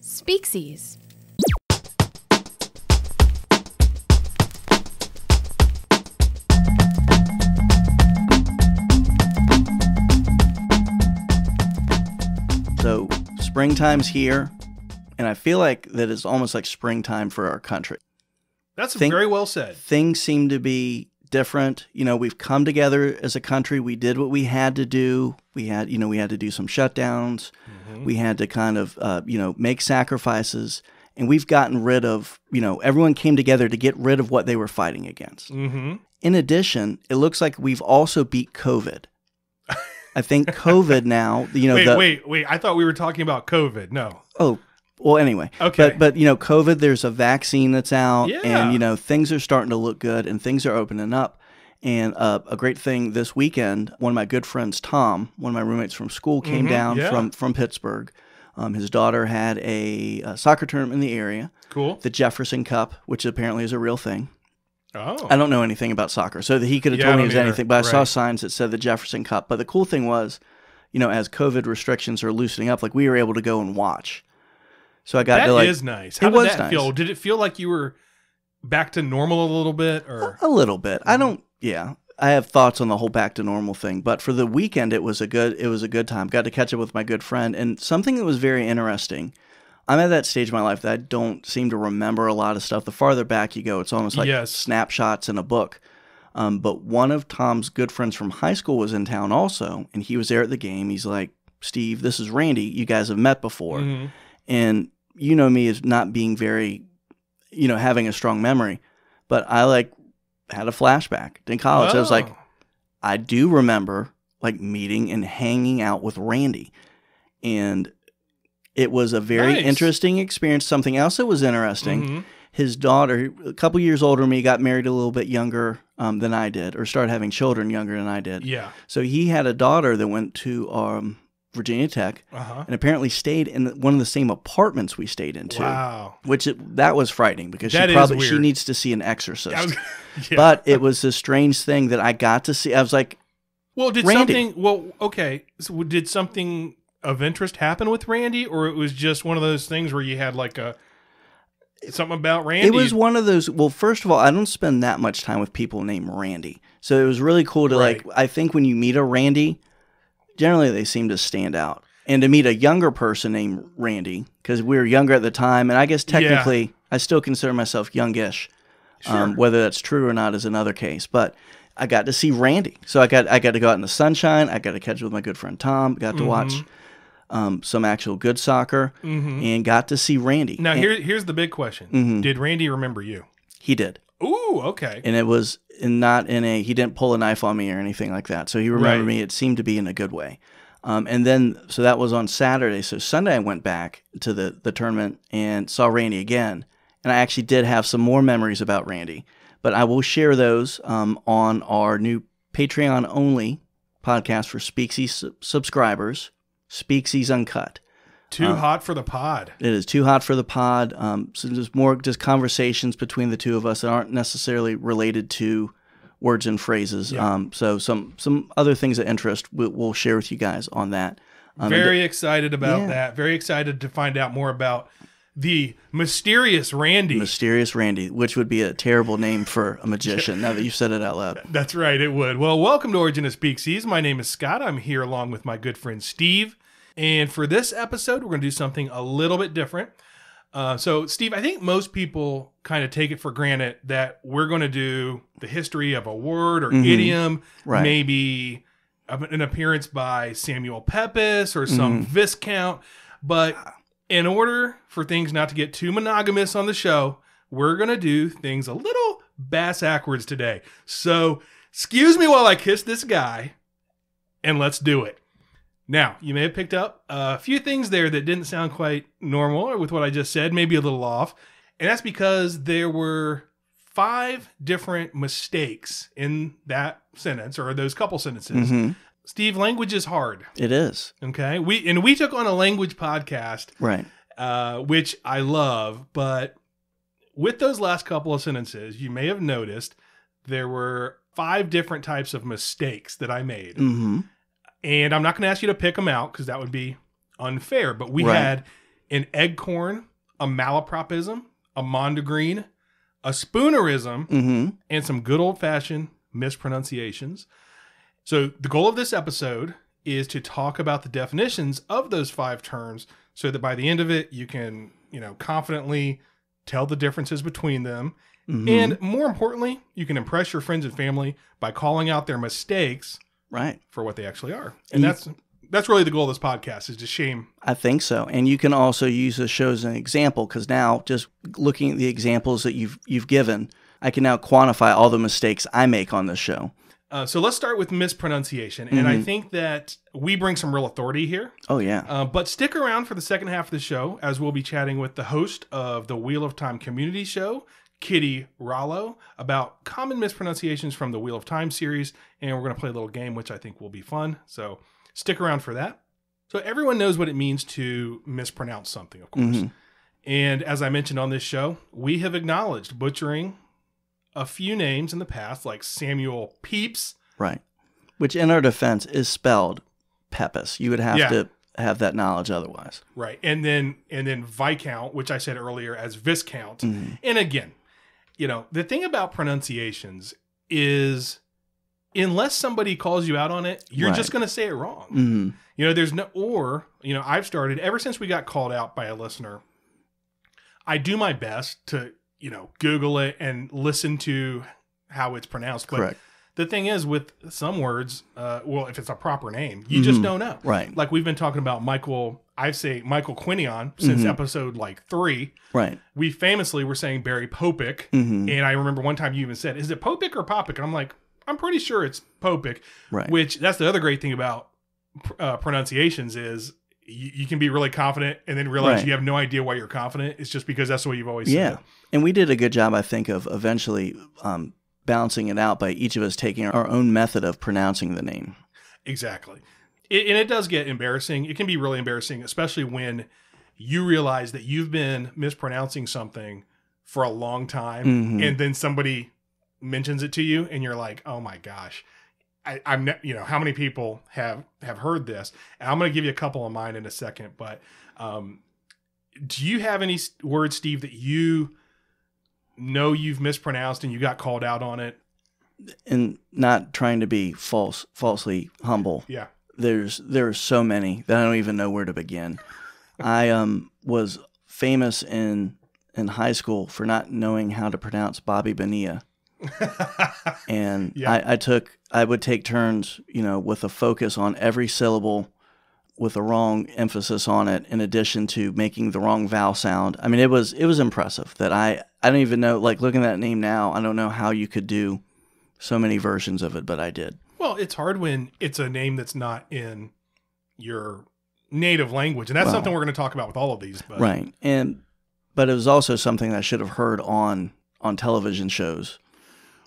Speaksies. So springtime's here, and I feel like that it's almost like springtime for our country. That's very well said. Things seem to be different. You know, we've come together as a country. We did what we had to do. We had to do some shutdowns. Mm-hmm. We had to kind of, make sacrifices. And we've gotten rid of, everyone came together to get rid of what they were fighting against. Mm-hmm. In addition, it looks like we've also beat COVID. I think COVID now, Wait. I thought we were talking about COVID. No. Oh, well, anyway. Okay. But COVID, there's a vaccine that's out. Yeah. And, things are starting to look good and things are opening up. And a great thing this weekend, one of my good friends, Tom, one of my roommates from school, came down from Pittsburgh. His daughter had a soccer tournament in the area. Cool. The Jefferson Cup, which apparently is a real thing. Oh. I don't know anything about soccer, so that he could have told me it was anything, but I saw Right. signs that said the Jefferson Cup. But the cool thing was, as COVID restrictions are loosening up, like we were able to go and watch. So I got That to is nice. How did that feel? Did it feel like you were back to normal a little bit, or a little bit? I have thoughts on the whole back to normal thing, but for the weekend, it was a good time. Got to catch up with my good friend, and something that was very interesting. I'm at that stage of my life that I don't seem to remember a lot of stuff. The farther back you go, it's almost like snapshots in a book. But one of Tom's good friends from high school was in town also, and he was there at the game. He's like, Steve, this is Randy. You guys have met before. Mm-hmm. And you know me as not being very, having a strong memory. But I had a flashback in college. Oh. I was like, I do remember meeting and hanging out with Randy. And it was a very interesting experience. Something else that was interesting, mm-hmm. his daughter, a couple years older than me, got married a little bit younger than I did, or started having children younger than I did. Yeah. So he had a daughter that went to Virginia Tech, and apparently stayed in one of the same apartments we stayed into. Wow. That was frightening because she needs to see an exorcist. Yeah. But it was a strange thing that I got to see. I was like, well, Randy. So did something of interest happen with Randy, or it was just one of those things where you had something about Randy? It was one of those. Well, first of all, I don't spend that much time with people named Randy, so it was really cool to I think when you meet a Randy, generally they seem to stand out, and to meet a younger person named Randy, because we were younger at the time, and I guess technically I still consider myself youngish. Sure. Whether that's true or not is another case, but I got to see Randy, so I got to go out in the sunshine. I got to catch up with my good friend Tom. Got to watch some actual good soccer, and got to see Randy. Now, here's the big question. Mm-hmm. Did Randy remember you? He did. Ooh, okay. And it was he didn't pull a knife on me or anything like that. So he remembered me. It seemed to be in a good way. And then, so that was on Saturday. So Sunday I went back to the tournament and saw Randy again. And I actually did have some more memories about Randy. But I will share those on our new Patreon-only podcast for Speaksies subscribers, Speaksies Uncut. Too hot for the pod. It is too hot for the pod. So there's more just conversations between the two of us that aren't necessarily related to words and phrases. Yeah. So some other things of interest we'll share with you guys on that. Very excited about that. Very excited to find out more about the mysterious Randy. Mysterious Randy, which would be a terrible name for a magician, now that you've said it out loud. That's right, it would. Well, welcome to Origin of Speaksies. My name is Scott. I'm here along with my good friend Steve. And for this episode, we're going to do something a little bit different. So, Steve, I think most people kind of take it for granted that we're going to do the history of a word or idiom, maybe an appearance by Samuel Pepys or some Viscount. But in order for things not to get too monogamous on the show, we're going to do things a little bass-ackwards today. So, excuse me while I kiss this guy, and let's do it. Now, you may have picked up a few things there that didn't sound quite normal with what I just said, maybe a little off. And that's because there were 5 different mistakes in that sentence, or those couple sentences. Mm-hmm. Steve, language is hard. It is. Okay? We took on a language podcast, right? Which I love, but with those last couple of sentences, you may have noticed there were 5 different types of mistakes that I made. Mm-hmm. And I'm not going to ask you to pick them out because that would be unfair. But we had an eggcorn, a malapropism, a mondegreen, a spoonerism, and some good old-fashioned mispronunciations. So the goal of this episode is to talk about the definitions of those 5 terms so that by the end of it, you can, confidently tell the differences between them. And more importantly, you can impress your friends and family by calling out their mistakes for what they actually are. And that's really the goal of this podcast, is to shame. I think so. And you can also use this show as an example, because now just looking at the examples that you've given, I can now quantify all the mistakes I make on this show. So let's start with mispronunciation. And I think that we bring some real authority here. Oh, yeah. But stick around for the second half of the show, as we'll be chatting with the host of the Wheel of Time community show, Kitty Rollo, about common mispronunciations from the Wheel of Time series. And we're going to play a little game, which I think will be fun. So stick around for that. So everyone knows what it means to mispronounce something, of course. And as I mentioned on this show, we have acknowledged butchering a few names in the past, like Samuel Pepys. Right. Which in our defense is spelled Pepys. You would have to have that knowledge otherwise. Right. And then Viscount, which I said earlier as Viscount. And again, the thing about pronunciations is, unless somebody calls you out on it, you're just going to say it wrong. There's I've started, ever since we got called out by a listener, I do my best to, Google it and listen to how it's pronounced. But Correct. The thing is, with some words, if it's a proper name, you just don't know. Right. Like we've been talking about I say Michael Quinion since episode 3. Right. We famously were saying Barry Popick. And I remember one time you even said, is it Popick or Popick? And I'm like, I'm pretty sure it's Popick. Right. Which, that's the other great thing about pronunciations is you can be really confident and then realize you have no idea why you're confident. It's just because that's the way you've always said it. And we did a good job, I think, of eventually balancing it out by each of us taking our own method of pronouncing the name. Exactly. And it does get embarrassing. It can be really embarrassing, especially when you realize that you've been mispronouncing something for a long time and then somebody mentions it to you and you're like, oh my gosh. I'm how many people have heard this? And I'm going to give you a couple of mine in a second, but do you have any words, Steve, that you know you've mispronounced and you got called out on it? And not trying to be falsely humble. Yeah. There are so many that I don't even know where to begin. I was famous in high school for not knowing how to pronounce Bobby Bonilla. And I would take turns, with a focus on every syllable with a wrong emphasis on it, in addition to making the wrong vowel sound. I mean, it was impressive that I don't even know, like looking at that name now, I don't know how you could do so many versions of it, but I did. Well, it's hard when it's a name that's not in your native language. And that's something we're going to talk about with all of these. But. Right. But it was also something that I should have heard on television shows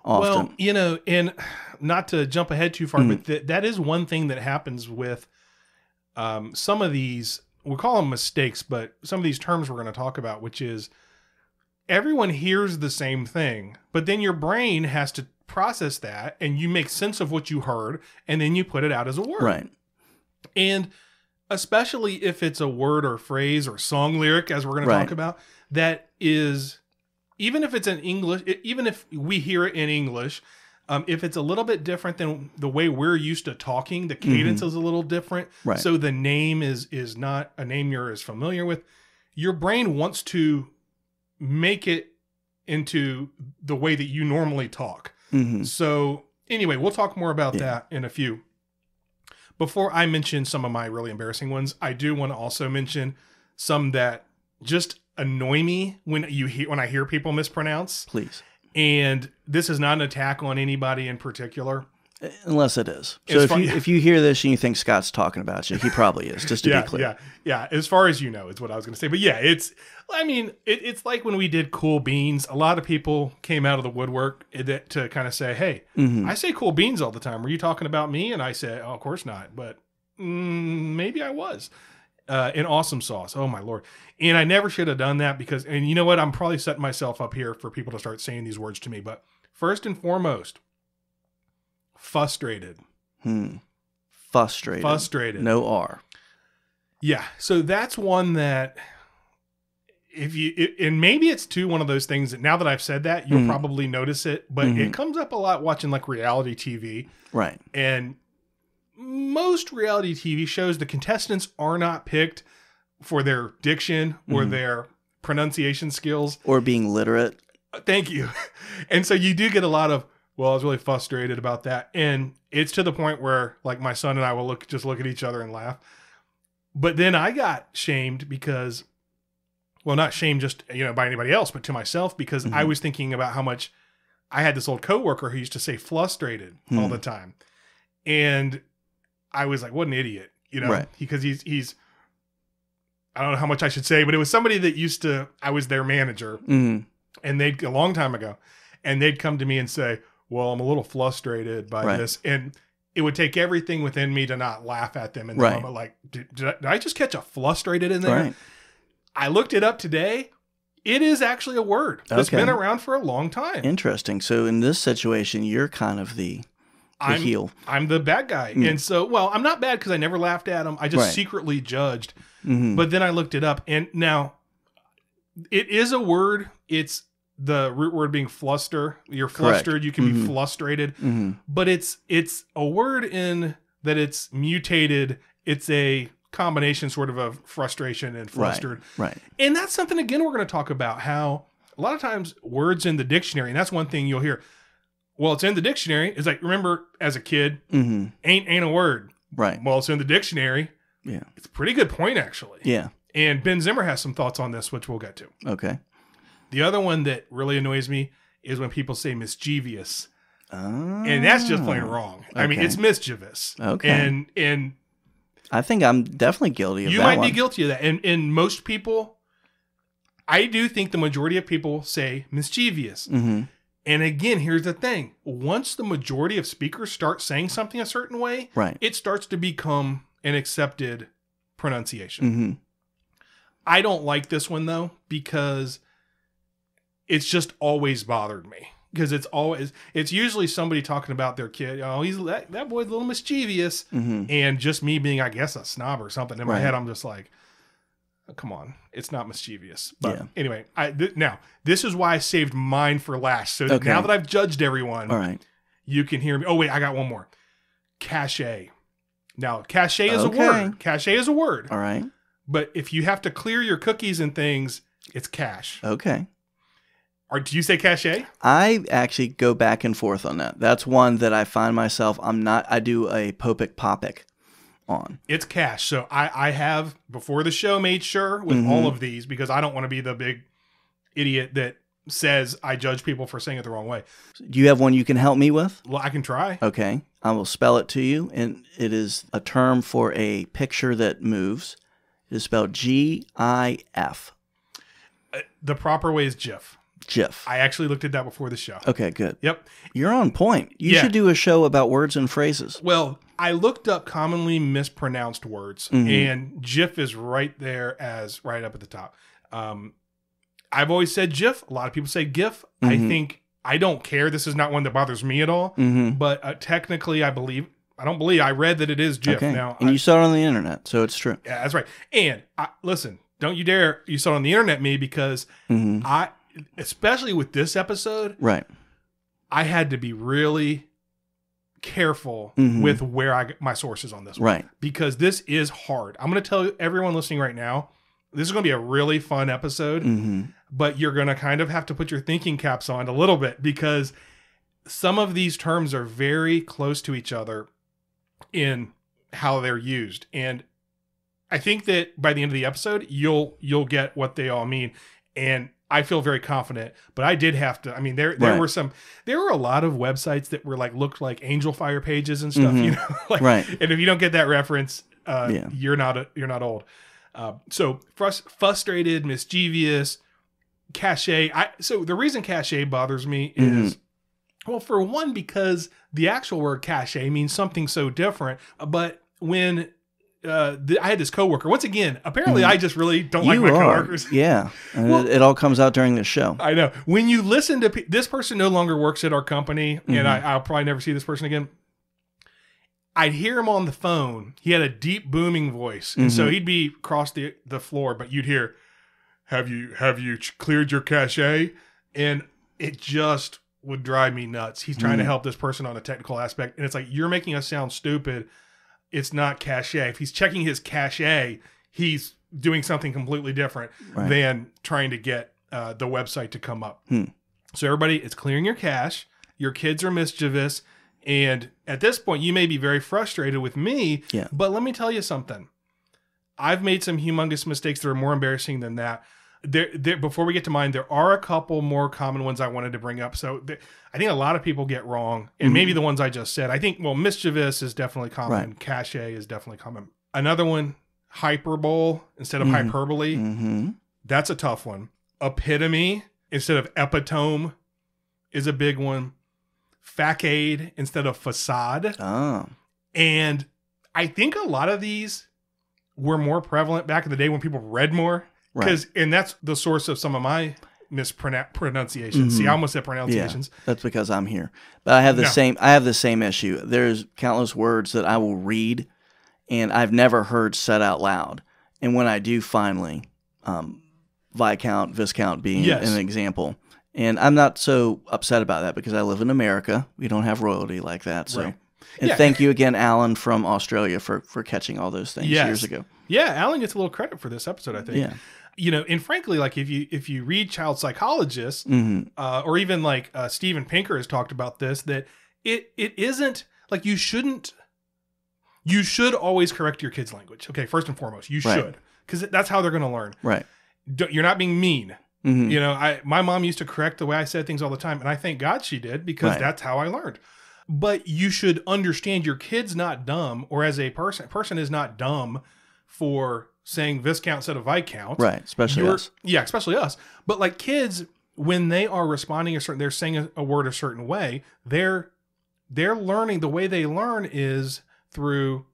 often. Well, and not to jump ahead too far, but that is one thing that happens with some of these, we call them mistakes, but some of these terms we're going to talk about, which is everyone hears the same thing, but then your brain has to process that and you make sense of what you heard and then you put it out as a word. Right. And especially if it's a word or phrase or song lyric, as we're going to talk about, that is, even if it's in English, even if we hear it in English, if it's a little bit different than the way we're used to talking, the cadence is a little different. Right. So the name is not a name you're as familiar with. Your brain wants to make it into the way that you normally talk. So anyway, we'll talk more about that in a few. Before I mention some of my really embarrassing ones, I do want to also mention some that just annoy me when I hear people mispronounce. Please. And this is not an attack on anybody in particular. Unless it is. So if you hear this and you think Scott's talking about you, he probably is, just to be clear. Yeah. As far as you know, is what I was going to say. But yeah, it's like when we did Cool Beans, a lot of people came out of the woodwork to kind of say, hey, I say cool beans all the time. Were you talking about me? And I said, oh, of course not. But maybe I was. And awesome sauce. Oh, my Lord. And I never should have done that because, and you know what? I'm probably setting myself up here for people to start saying these words to me. But first and foremost, frustrated. Frustrated. Frustrated. No R. Yeah. So that's one that and maybe it's too one of those things that now that I've said that, you'll probably notice it, but it comes up a lot watching like reality TV. Right. And most reality TV shows, the contestants are not picked for their diction or their pronunciation skills. Or being literate. Thank you. And so you do get a lot of, well, I was really frustrated about that. And it's to the point where like my son and I will look at each other and laugh. But then I got shamed because, well, not shamed just, by anybody else, but to myself, because I was thinking about how much I had this old coworker who used to say frustrated all the time. And I was like, what an idiot, right. Because he's, I don't know how much I should say, but it was somebody that I was their manager and a long time ago, and they'd come to me and say, well, I'm a little frustrated by this. And it would take everything within me to not laugh at them in the moment. Like, did I just catch a frustrated in there? Right. I looked it up today. It is actually a word that's been around for a long time. Interesting. So in this situation, you're kind of the heel. I'm the bad guy. And so, well, I'm not bad because I never laughed at him. I just secretly judged. But then I looked it up. And now it is a word. It's the root word being fluster. You're flustered. You can be frustrated. But it's a word in that it's mutated. It's a combination sort of frustration and flustered. Right. And that's something, again, we're going to talk about how a lot of times words in the dictionary, and that's one thing you'll hear. Well, it's in the dictionary. It's like, remember as a kid, ain't a word. Right. Well, it's in the dictionary. Yeah. It's a pretty good point, actually. Yeah. And Ben Zimmer has some thoughts on this, which we'll get to. Okay. The other one that really annoys me is when people say mischievous. And that's just plain wrong. Okay. I mean, it's mischievous. Okay. And I think I'm definitely guilty of that. You might be guilty of that. And most people, I do think the majority of people say mischievous. And again, here's the thing. Once the majority of speakers start saying something a certain way, it starts to become an accepted pronunciation. I don't like this one, though, because it's just always bothered me. Because it's usually somebody talking about their kid. Oh, that boy's a little mischievous. And just me being, I guess, a snob or something. In my head, I'm just like, oh, come on, it's not mischievous. But anyway, now, this is why I saved mine for last. So now that I've judged everyone, you can hear me. Oh, wait, I got one more. Cachet. Now, cachet is a word. Cachet is a word. All right. But if you have to clear your cookies and things, it's cache. Okay. Or do you say cachet? I actually go back and forth on that. That's one that I find myself, I do a popic popic on. It's cache. So I have, before the show, made sure with all of these, because I don't want to be the big idiot that says I judge people for saying it the wrong way. Do you have one you can help me with? Well, I can try. Okay. I will spell it to you, and it is a term for a picture that moves. It is spelled GIF. The proper way is GIF. GIF. I actually looked at that before the show. Okay, good. Yep. You're on point. You should do a show about words and phrases. Well, I looked up commonly mispronounced words, and GIF is right there as right up at the top. I've always said GIF. A lot of people say GIF. I don't care. This is not one that bothers me at all. But technically, I read that it is GIF. Okay. Now, and you saw it on the internet, so it's true. Yeah, that's right. And listen, don't you dare. You saw it on the internet, me, because especially with this episode, I had to be really careful with where I get my sources on this one. Because this is hard. I'm going to tell everyone listening right now, this is going to be a really fun episode, but you're going to kind of have to put your thinking caps on a little bit, because some of these terms are very close to each other in how they're used. And I think that by the end of the episode, you'll get what they all mean. And I feel very confident, but I did have to. I mean, there were a lot of websites that were looked like Angel Fire pages and stuff, And if you don't get that reference, you're not old. So frustrated, mischievous, cachet. So the reason cachet bothers me is, well, for one, because the actual word cachet means something so different. But when I had this coworker, once again, apparently I just really don't like my coworkers. Yeah. And it all comes out during the show. I know. When you listen to this person no longer works at our company, and I'll probably never see this person again. I'd hear him on the phone. He had a deep booming voice. And so he'd be across the floor, but you'd hear, have you cleared your cache? And it just would drive me nuts. He's trying to help this person on a technical aspect. And it's like, you're making us sound stupid. It's not cache. If he's checking his cache, he's doing something completely different than trying to get the website to come up. So everybody, it's clearing your cache. Your kids are mischievous. And at this point, you may be very frustrated with me. Yeah. But let me tell you something. I've made some humongous mistakes that are more embarrassing than that. Before we get to mine, there are a couple more common ones I wanted to bring up. So I think a lot of people get wrong, and maybe the ones I just said. I think, mischievous is definitely common. Right. Cache is definitely common. Another one, hyperbole instead of hyperbole. That's a tough one. Epitome instead of epitome is a big one. Facade instead of facade. Oh. And I think a lot of these were more prevalent back in the day when people read more. And that's the source of some of my mispronunciations. See, I almost said pronunciations. Yeah, that's because I'm here. But I have the same issue. There's countless words that I will read and I've never heard said out loud. And when I do finally, Viscount, Viscount being an example. And I'm not so upset about that because I live in America. We don't have royalty like that. So, and thank you again, Alan from Australia, for catching all those things years ago. Yeah, Alan gets a little credit for this episode, I think. Yeah. And frankly, like if you read child psychologists, or even like Steven Pinker has talked about this, that it isn't like you should always correct your kids' language. Okay, first and foremost, you should, because that's how they're going to learn. Right. You're not being mean. My mom used to correct the way I said things all the time, and I thank God she did because that's how I learned. But you should understand your kid's not dumb, or as a person is not dumb for saying Viscount instead of Viscount. Right, especially us. Yeah, especially us. But like kids, when they are responding they're saying a word a certain way, they're learning. The way they learn is through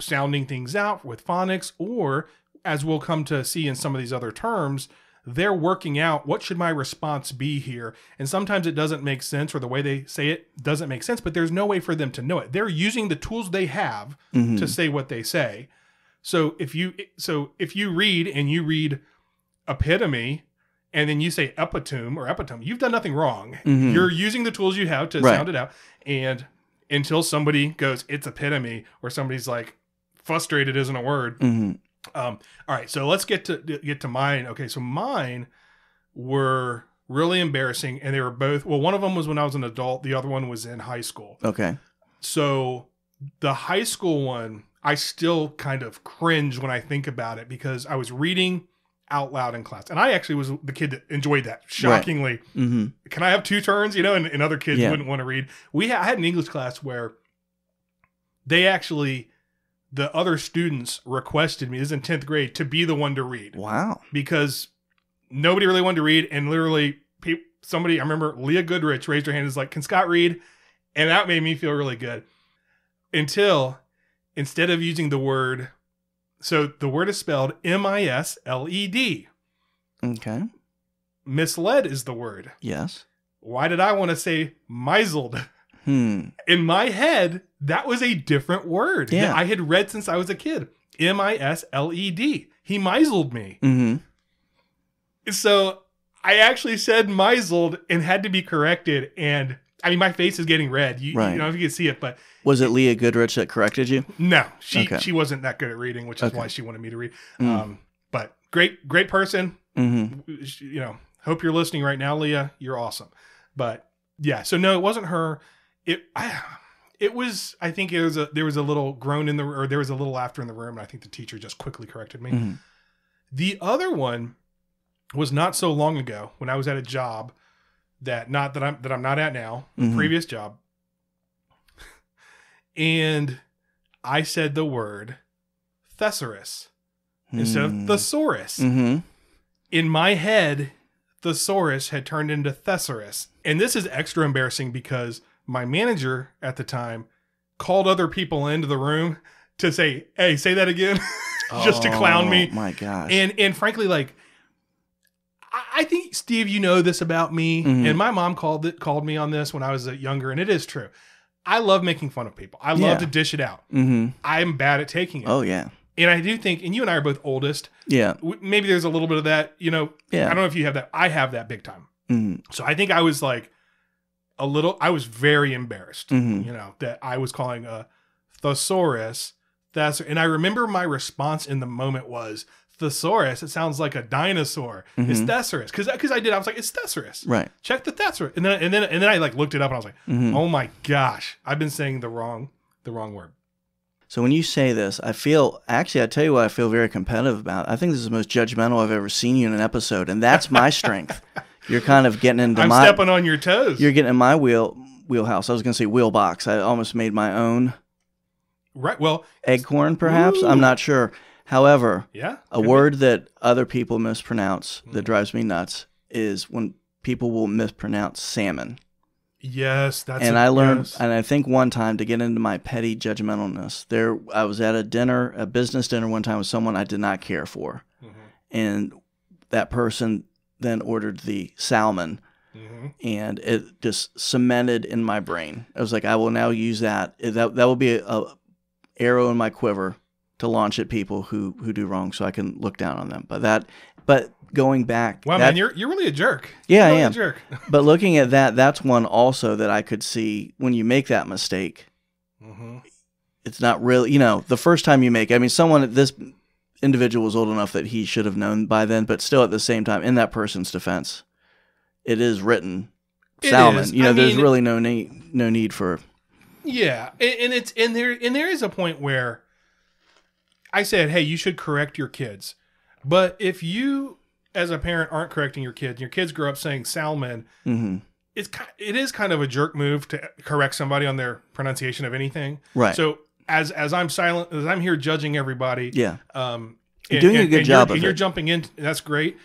sounding things out with phonics, or as we'll come to see in some of these other terms, they're working out what should my response be here. And sometimes it doesn't make sense, or the way they say it doesn't make sense, but there's no way for them to know it. They're using the tools they have to say what they say. So if you read epitome and then you say epitome, you've done nothing wrong. You're using the tools you have to sound it out. And until somebody goes, it's epitome, or somebody's like, frustrated isn't a word. All right, so let's get to mine. Okay, so mine were really embarrassing, and they were both. Well, one of them was when I was an adult. The other one was in high school. Okay. So the high school one, I still kind of cringe when I think about it because I was reading out loud in class, and I actually was the kid that enjoyed that. Shockingly, can I have two turns? And other kids wouldn't want to read. I had an English class where they actually. The other students requested me, this is in 10th grade, to be the one to read. Wow. Because nobody really wanted to read, and literally somebody, I remember Leah Goodrich raised her hand and was like, can Scott read? And that made me feel really good. Until, instead of using the word, so the word is spelled M-I-S-L-E-D. Okay. Misled is the word. Yes. Why did I want to say misled? In my head, that was a different word that I had read since I was a kid. M-I-S-L-E-D. He misled me. So I actually said misled and had to be corrected. And I mean, my face is getting red. You know if you can see it, but was it Leah Goodrich that corrected you? No, she wasn't that good at reading, which is why she wanted me to read. But great person. Hope you're listening right now, Leah. You're awesome. But yeah, so no, it wasn't her. It was. I think there was a little groan there was a little laughter in the room, and I think the teacher just quickly corrected me. The other one was not so long ago when I was at a job that I'm not at now, previous job, and I said the word thesaurus instead of thesaurus. In my head, thesaurus had turned into thesaurus, and this is extra embarrassing because my manager at the time called other people into the room to say, hey, say that again, just to clown me. Oh my gosh. And frankly, like, I think, Steve, you know this about me, and my mom called me on this when I was younger, and it is true. I love making fun of people. I love to dish it out. I'm bad at taking it. Oh, yeah. And I do think, and you and I are both oldest. Yeah. Maybe there's a little bit of that, you know. Yeah. I don't know if you have that. I have that big time. Mm-hmm. So I think I was like I was very embarrassed, Mm-hmm. you know, that I was calling a thesaurus. And I remember my response in the moment was, thesaurus, it sounds like a dinosaur. Mm-hmm. It's thesaurus. Because I was like, it's thesaurus. Right. Check the thesaurus. And then I like looked it up and I was like, Mm-hmm. oh my gosh, I've been saying the wrong word. So when you say this, I tell you what I feel very competitive about. I think this is the most judgmental I've ever seen you in an episode, and that's my strength. You're kind of getting into I'm stepping on your toes. You're getting in my wheelhouse. I was going to say wheelbox. I almost made my own. Right. Well, Eggcorn, perhaps. Ooh. I'm not sure. However, yeah, a word that other people mispronounce that drives me nuts is when people will mispronounce salmon. Yes, I learned, and I think one time, to get into my petty judgmentalness, I was at a business dinner one time with someone I did not care for, and that person then ordered the salmon, and it just cemented in my brain. I was like, I will now use that. That will be a arrow in my quiver to launch at people who do wrong, so I can look down on them. But going back, wow, man, you're really a jerk. Yeah, really I am. A jerk. But looking at that, that's one also that I could see when you make that mistake. It's not really, the first time you make. I mean, this individual was old enough that he should have known by then, but still, at the same time, in that person's defense, it is written salmon. There's really no need for. Yeah, and there is a point where I said, hey, you should correct your kids. But if you, as a parent, aren't correcting your kids grow up saying salmon, it is kind of a jerk move to correct somebody on their pronunciation of anything. Right. So as I'm silent, as I'm here judging everybody, you're doing a good job of it. And you're jumping in. That's great.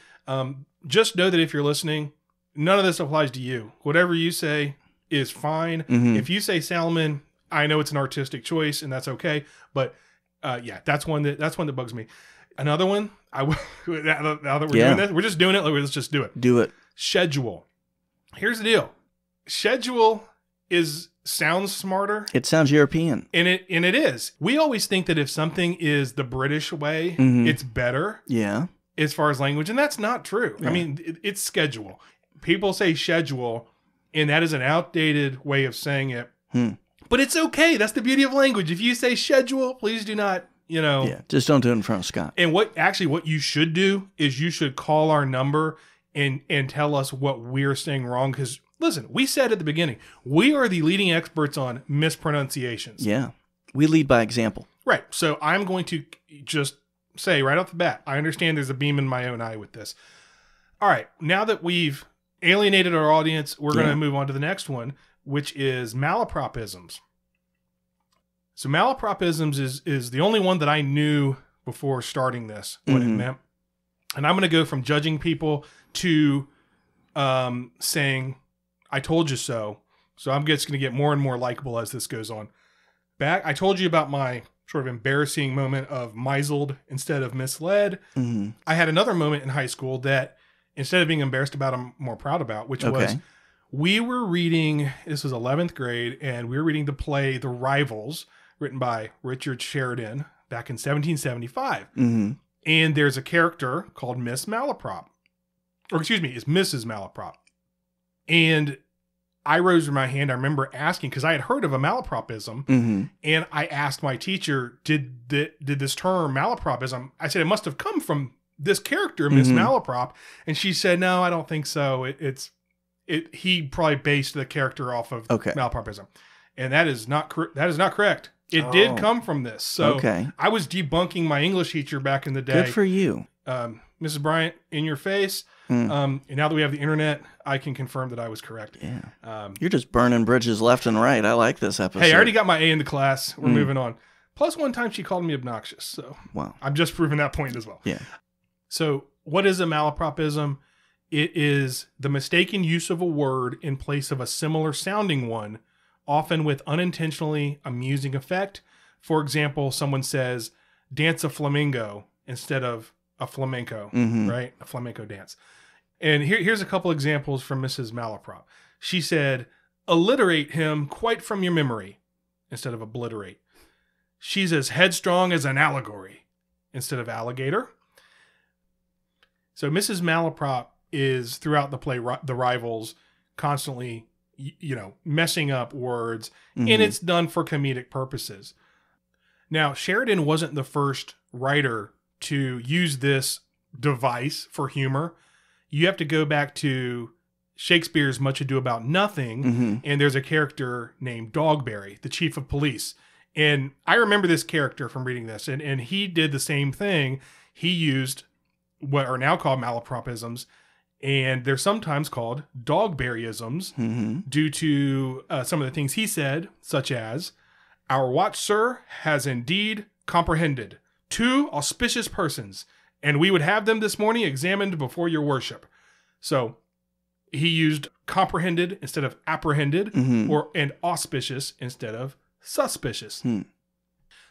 Just know that if you're listening, none of this applies to you. Whatever you say is fine. If you say salmon, I know it's an artistic choice, and that's okay. But that's one that bugs me. Another one, now that we're doing this, we're just doing it. Let's just do it. Do it. Schedule. Here's the deal. Schedule sounds smarter. It sounds European. And it is. We always think that if something is the British way, it's better. Yeah. As far as language, and that's not true. Yeah. I mean, it's schedule. People say schedule, and that is an outdated way of saying it. But it's okay. That's the beauty of language. If you say schedule, please do not, Yeah, just don't do it in front of Scott. And what you should do is you should call our number and tell us what we're saying wrong. Because, listen, we said at the beginning, we are the leading experts on mispronunciations. Yeah. We lead by example. Right. So I'm going to just say right off the bat, I understand there's a beam in my own eye with this. All right. Now that we've alienated our audience, we're going to move on to the next one, which is malapropisms. So malapropisms is the only one that I knew before starting this, what it meant. And I'm going to go from judging people to saying, I told you so. So I'm just going to get more and more likable as this goes on. I told you about my sort of embarrassing moment of misled instead of misled. I had another moment in high school that instead of being embarrassed about, I'm more proud about, which was we were reading, this was 11th grade, and we were reading the play The Rivals, written by Richard Sheridan back in 1775. And there's a character called Miss Malaprop. Or excuse me, it's Mrs. Malaprop. And I rose my hand. I remember asking, because I had heard of a malapropism, and I asked my teacher, did this term malapropism, I said, it must have come from this character, Miss Malaprop. And she said, no, I don't think so. He probably based the character off of malapropism. And that is not correct. It did come from this. So I was debunking my English teacher back in the day. Good for you. Mrs. Bryant, in your face. And now that we have the internet, I can confirm that I was correct. Yeah. You're just burning bridges left and right. I like this episode. Hey, I already got my A in the class. We're moving on. Plus, one time she called me obnoxious. So I'm just proving that point as well. Yeah. So what is a malapropism? It is the mistaken use of a word in place of a similar sounding one, often with unintentionally amusing effect. For example, someone says, dance a flamingo instead of a flamenco, right? A flamenco dance. And here's a couple examples from Mrs. Malaprop. She said, alliterate him quite from your memory instead of obliterate. She's as headstrong as an allegory. instead of alligator. So Mrs. Malaprop is throughout the play, The Rivals, constantly, messing up words, and it's done for comedic purposes. Now, Sheridan wasn't the first writer to use this device for humor. You have to go back to Shakespeare's Much Ado About Nothing, and there's a character named Dogberry, the chief of police. And I remember this character from reading this, and he did the same thing. He used what are now called malapropisms, and they're sometimes called Dogberryisms due to some of the things he said, such as, "Our watch, sir, has indeed comprehended 2 auspicious persons, and we would have them this morning examined before your worship." So he used comprehended instead of apprehended, and auspicious instead of suspicious.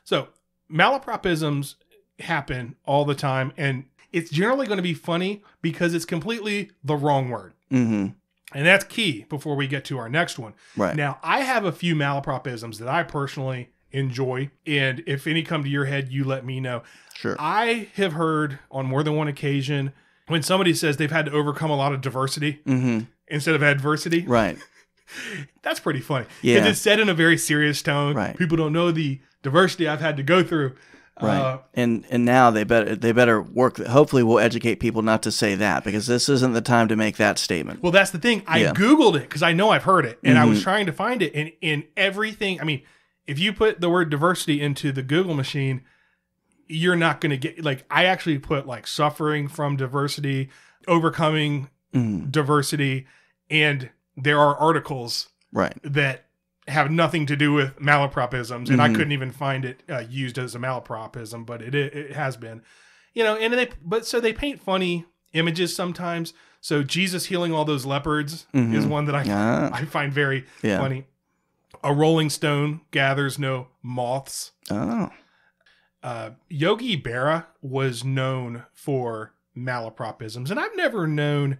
So malapropisms happen all the time, and it's generally going to be funny because it's completely the wrong word. And that's key before we get to our next one. Right. Now, I have a few malapropisms that I personally enjoy, and if any come to your head, you let me know. Sure. I have heard on more than one occasion when somebody says they've had to overcome a lot of diversity instead of adversity. Right. That's pretty funny. Yeah. Because it's said in a very serious tone. Right. People don't know the diversity I've had to go through. Right. And now they better work. Hopefully we'll educate people not to say that, because this isn't the time to make that statement. Well, that's the thing. I Googled it because I know I've heard it, and I was trying to find it, and in everything, I mean, if you put the word diversity into the Google machine, you're not going to get, like, I actually put like suffering from diversity, overcoming diversity, and there are articles that have nothing to do with malapropisms, and I couldn't even find it used as a malapropism, but it has been, and they paint funny images sometimes. So Jesus healing all those leopards is one that I find very funny. A rolling stone gathers no moths. Yogi Berra was known for malapropisms, and I've never known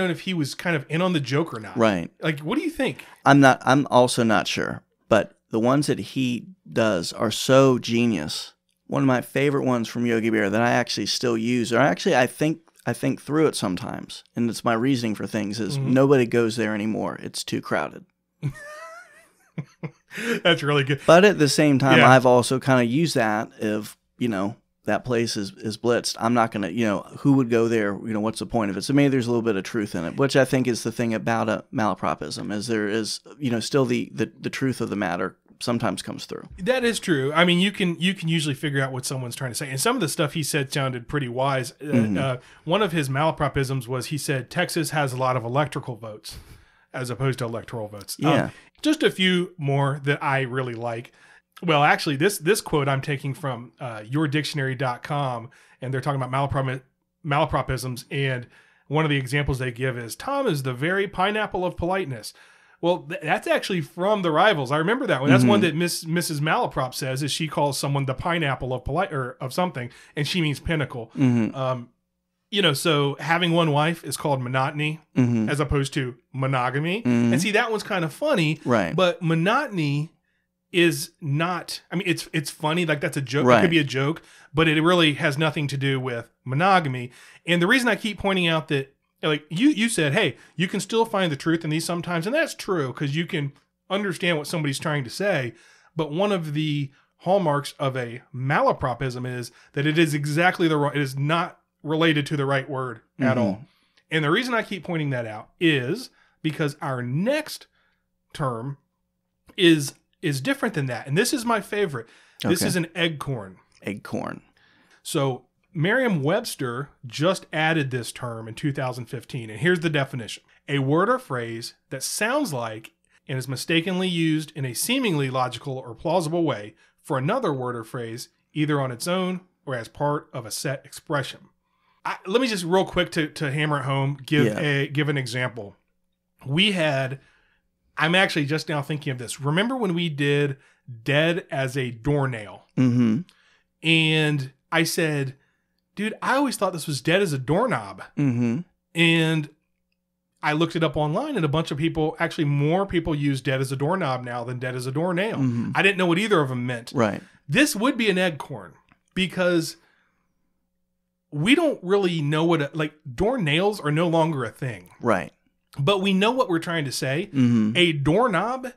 if he was kind of in on the joke or not. Right. Like, what do you think? I'm also not sure, but the ones that he does are so genius. One of my favorite ones from Yogi Berra that I actually still use, or actually I think through it sometimes, and it's my reasoning for things, is nobody goes there anymore. It's too crowded. That's really good. But at the same time, I've also kind of used that if, that place is blitzed. I'm not going to, who would go there? What's the point of it? So maybe there's a little bit of truth in it, which I think is the thing about a malapropism, is there is, still the truth of the matter sometimes comes through. That is true. I mean, you can usually figure out what someone's trying to say. And some of the stuff he said sounded pretty wise. One of his malapropisms was he said, Texas has a lot of electrical votes as opposed to electoral votes. Yeah. Just a few more that I really like. Well, actually, this quote I'm taking from yourdictionary.com, and they're talking about malapropisms, and one of the examples they give is, Tom is the very pineapple of politeness. Well, that's actually from The Rivals. I remember that one. That's one that Mrs. Malaprop says, is she calls someone the pineapple of or of something, and she means pinnacle. So having one wife is called monotony as opposed to monogamy. And see, that one's kind of funny, right? But monotony is not, I mean, it's funny, like that's a joke. Right. It could be a joke, but it really has nothing to do with monogamy. And the reason I keep pointing out that, like you said, hey, you can still find the truth in these sometimes, and that's true because you can understand what somebody's trying to say. But one of the hallmarks of a malapropism is that it is exactly it is not related to the right word at all. And the reason I keep pointing that out is because our next term is different than that. And this is my favorite. This is an eggcorn. Eggcorn. So Merriam-Webster just added this term in 2015. And here's the definition. A word or phrase that sounds like and is mistakenly used in a seemingly logical or plausible way for another word or phrase, either on its own or as part of a set expression. Let me just real quick to hammer it home, give an example. I'm actually just now thinking of this. Remember when we did dead as a doornail? And I said, dude, I always thought this was dead as a doorknob. And I looked it up online, and a bunch of people, actually more people use dead as a doorknob now than dead as a doornail. I didn't know what either of them meant. Right. This would be an eggcorn because we don't really know what doornails are no longer a thing. Right. But we know what we're trying to say. Mm-hmm. A doorknob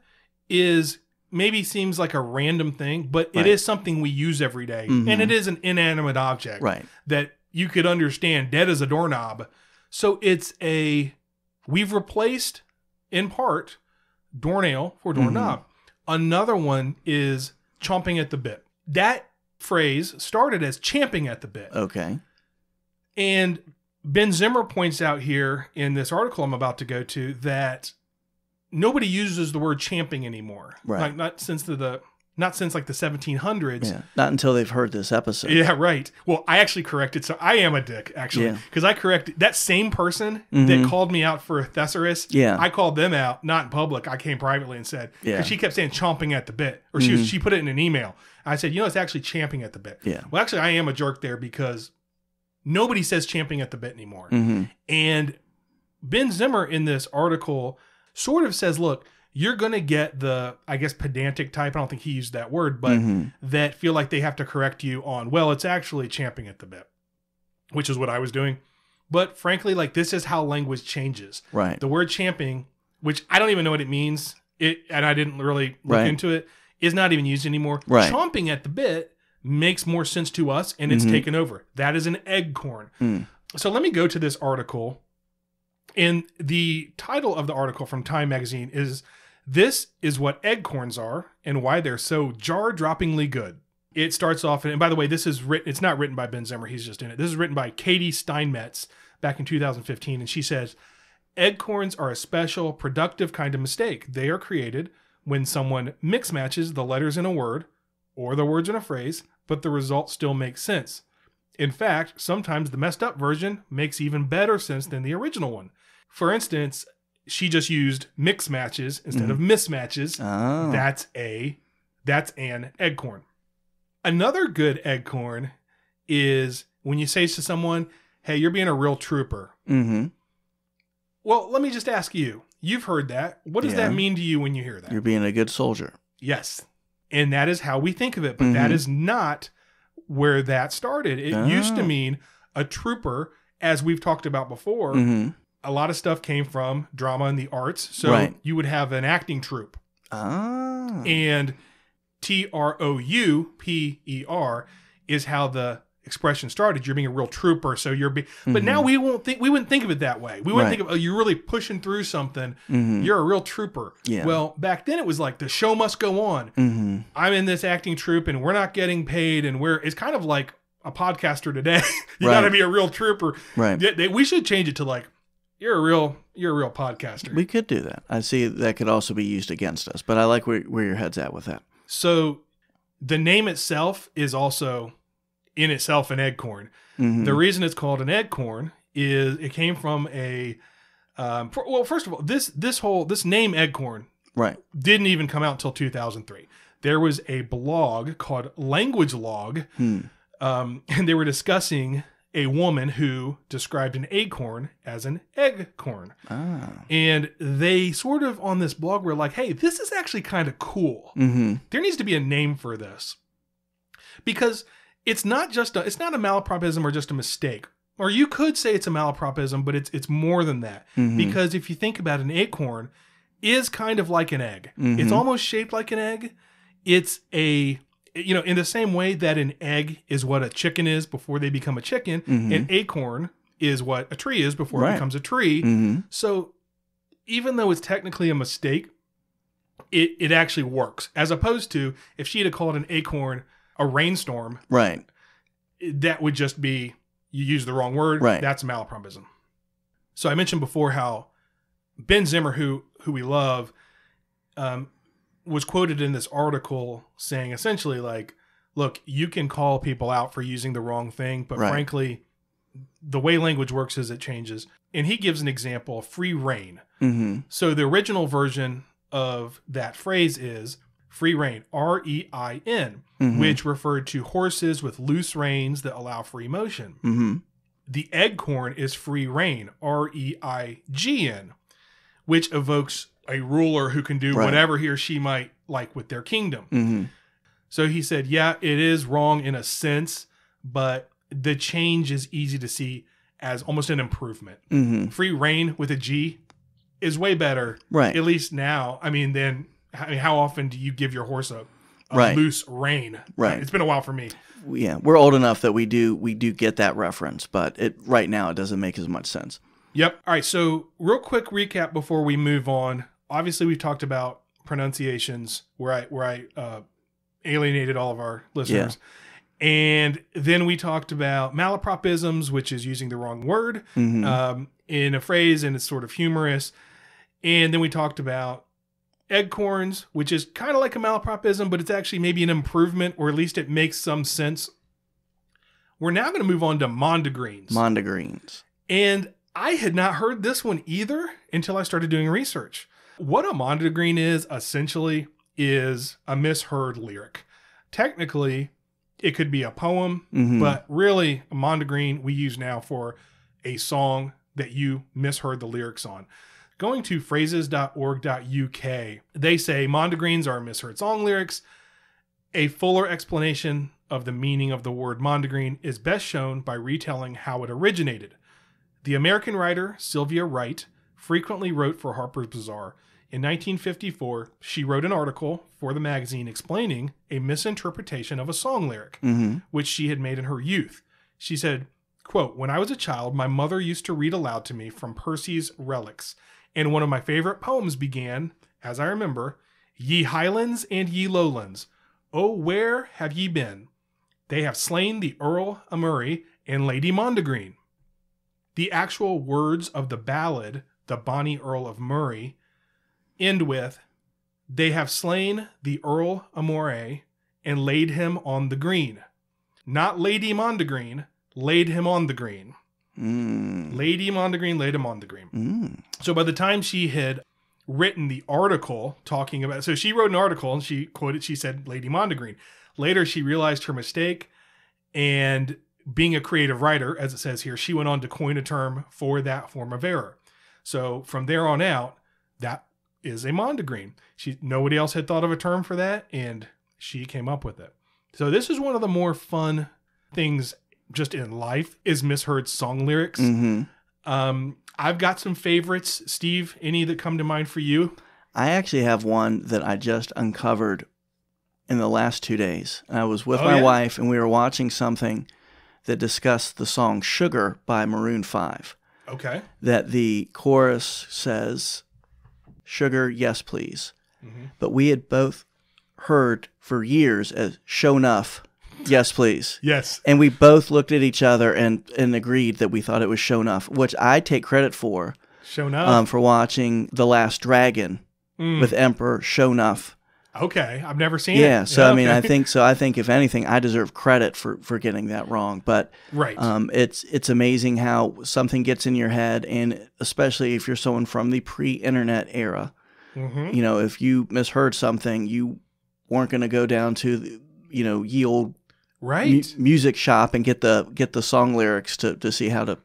is maybe seems like a random thing, but it is something we use every day. Mm-hmm. And it is an inanimate object that you could understand dead as a doorknob. So we've replaced in part doornail for doorknob. Mm-hmm. Another one is chomping at the bit. That phrase started as champing at the bit. Okay. And Ben Zimmer points out here in this article I'm about to go to that nobody uses the word champing anymore. Right. Like not since like the 1700s. Yeah. Not until they've heard this episode. Yeah, right. Well, I actually corrected. So I am a dick, actually. Because I corrected that same person that called me out for a thesaurus. Yeah. I called them out, not in public. I came privately and said, because she kept saying chomping at the bit. Or she put it in an email. I said, it's actually champing at the bit. Yeah. Well, actually, I am a jerk there because nobody says champing at the bit anymore. Mm-hmm. And Ben Zimmer in this article sort of says, look, you're going to get the, I guess, pedantic type. I don't think he used that word, but that feel like they have to correct you on, well, it's actually champing at the bit, which is what I was doing. But frankly, this is how language changes. Right. The word champing, which I don't even know what it means, and I didn't really look into it, is not even used anymore. Right. Chomping at the bit makes more sense to us, and it's taken over. That is an eggcorn. So let me go to this article. And the title of the article from Time Magazine is, "This is what eggcorns are and why they're so jaw-droppingly good." It starts off, and by the way, this is written, it's not written by Ben Zimmer, he's just in it. This is written by Katie Steinmetz back in 2015, and she says, "Eggcorns are a special, productive kind of mistake. They are created when someone mix matches the letters in a word or the words in a phrase, but the result still makes sense. In fact, sometimes the messed up version makes even better sense than the original one. For instance, she just used mix matches instead of mismatches. Oh. That's an eggcorn. Another good eggcorn is when you say to someone, hey, you're being a real trooper. Mm-hmm. Well, let me just ask you. You've heard that. What does that mean to you when you hear that? You're being a good soldier. Yes. And that is how we think of it. But that is not where that started. It used to mean a trooper, as we've talked about before. Mm-hmm. A lot of stuff came from drama and the arts. So you would have an acting troupe. Ah. And TROUPER is how the expression started. You're being a real trooper. So but now we wouldn't think of it that way. We wouldn't think of, oh, you're really pushing through something. You're a real trooper. Yeah. Well, back then it was like the show must go on. I'm in this acting troupe and we're not getting paid, and it's kind of like a podcaster today. You got to be a real trooper. Right. We should change it to like, you're a real podcaster. We could do that. I see that could also be used against us, but I like where your head's at with that. So the name itself is also in itself an eggcorn. The reason it's called an eggcorn is it came from first of all, this name eggcorn didn't even come out until 2003. There was a blog called Language Log, and they were discussing a woman who described an acorn as an eggcorn. And they sort of on this blog were like, hey, this is actually kind of cool. There needs to be a name for this. Because it's not a malapropism or just a mistake. Or you could say it's a malapropism, but it's more than that. Because if you think about it, an acorn is kind of like an egg. It's almost shaped like an egg. It's in the same way that an egg is what a chicken is before they become a chicken, an acorn is what a tree is before it becomes a tree. So even though it's technically a mistake, it actually works. As opposed to if she had called an acorn a rainstorm, that would just be, you use the wrong word. That's malapropism. So I mentioned before how Ben Zimmer, who we love, was quoted in this article saying essentially like, look, you can call people out for using the wrong thing, but frankly, the way language works is it changes. And he gives an example of free rein. So the original version of that phrase is free rein, REIN, which referred to horses with loose reins that allow free motion. The eggcorn is free rein, REIGN, which evokes a ruler who can do whatever he or she might like with their kingdom. So he said, yeah, it is wrong in a sense, but the change is easy to see as almost an improvement. Mm-hmm. Free rein with a G is way better, Right. at least now. I mean, how often do you give your horse a Right. loose rein? Right. It's been a while for me. Yeah, we're old enough that we do get that reference, but right now it doesn't make as much sense. Yep. All right. So real quick recap before we move on. Obviously, we've talked about pronunciations where I alienated all of our listeners. Yeah. And then we talked about malapropisms, which is using the wrong word in a phrase, and it's sort of humorous. And then we talked about eggcorns, which is kind of like a malapropism, but it's actually maybe an improvement, or at least it makes some sense. We're now going to move on to mondegreens. Mondegreens. And I had not heard this one either until I started doing research. What a mondegreen is, essentially, is a misheard lyric. Technically, it could be a poem, but really, a mondegreen we use now for a song that you misheard the lyrics on. Going to phrases.org.uk, they say mondegreens are misheard song lyrics. A fuller explanation of the meaning of the word mondegreen is best shown by retelling how it originated. The American writer Sylvia Wright frequently wrote for Harper's Bazaar. In 1954, she wrote an article for the magazine explaining a misinterpretation of a song lyric, which she had made in her youth. She said, quote, "When I was a child, my mother used to read aloud to me from Percy's Relics, and one of my favorite poems began, as I remember, 'Ye highlands and ye lowlands, oh, where have ye been? They have slain the Earl of Murray and Lady Mondegreen.' The actual words of the ballad, 'The Bonny Earl of Murray,' end with, 'They have slain the Earl of Moray and laid him on the green.' Not Lady Mondegreen, laid him on the green. Lady Mondegreen laid him on the green. So by the time she had written the article talking about, so she wrote an article and she said Lady Mondegreen. Later she realized her mistake, and being a creative writer, as it says here, she went on to coin a term for that form of error. So from there on out, that is a mondegreen. Nobody else had thought of a term for that, and she came up with it. So this is one of the more fun things just in life, is misheard song lyrics. I've got some favorites. Steve, any that come to mind for you? I actually have one that I just uncovered in the last 2 days. I was with my wife, and we were watching something that discussed the song Sugar by Maroon 5. Okay. That the chorus says, "Sugar, yes, please." But we had both heard for years as "Show enough, yes, please." Yes. And we both looked at each other and agreed that we thought it was "Show enough," which I take credit for. Show enough. For watching The Last Dragon with Emperor Show enough. Okay, I've never seen it. Yeah, so I mean, I think if anything, I deserve credit for getting that wrong. But right, it's amazing how something gets in your head, and especially if you're someone from the pre-internet era. You know, if you misheard something, you weren't going to go down to the, ye old music shop and get the song lyrics to see how to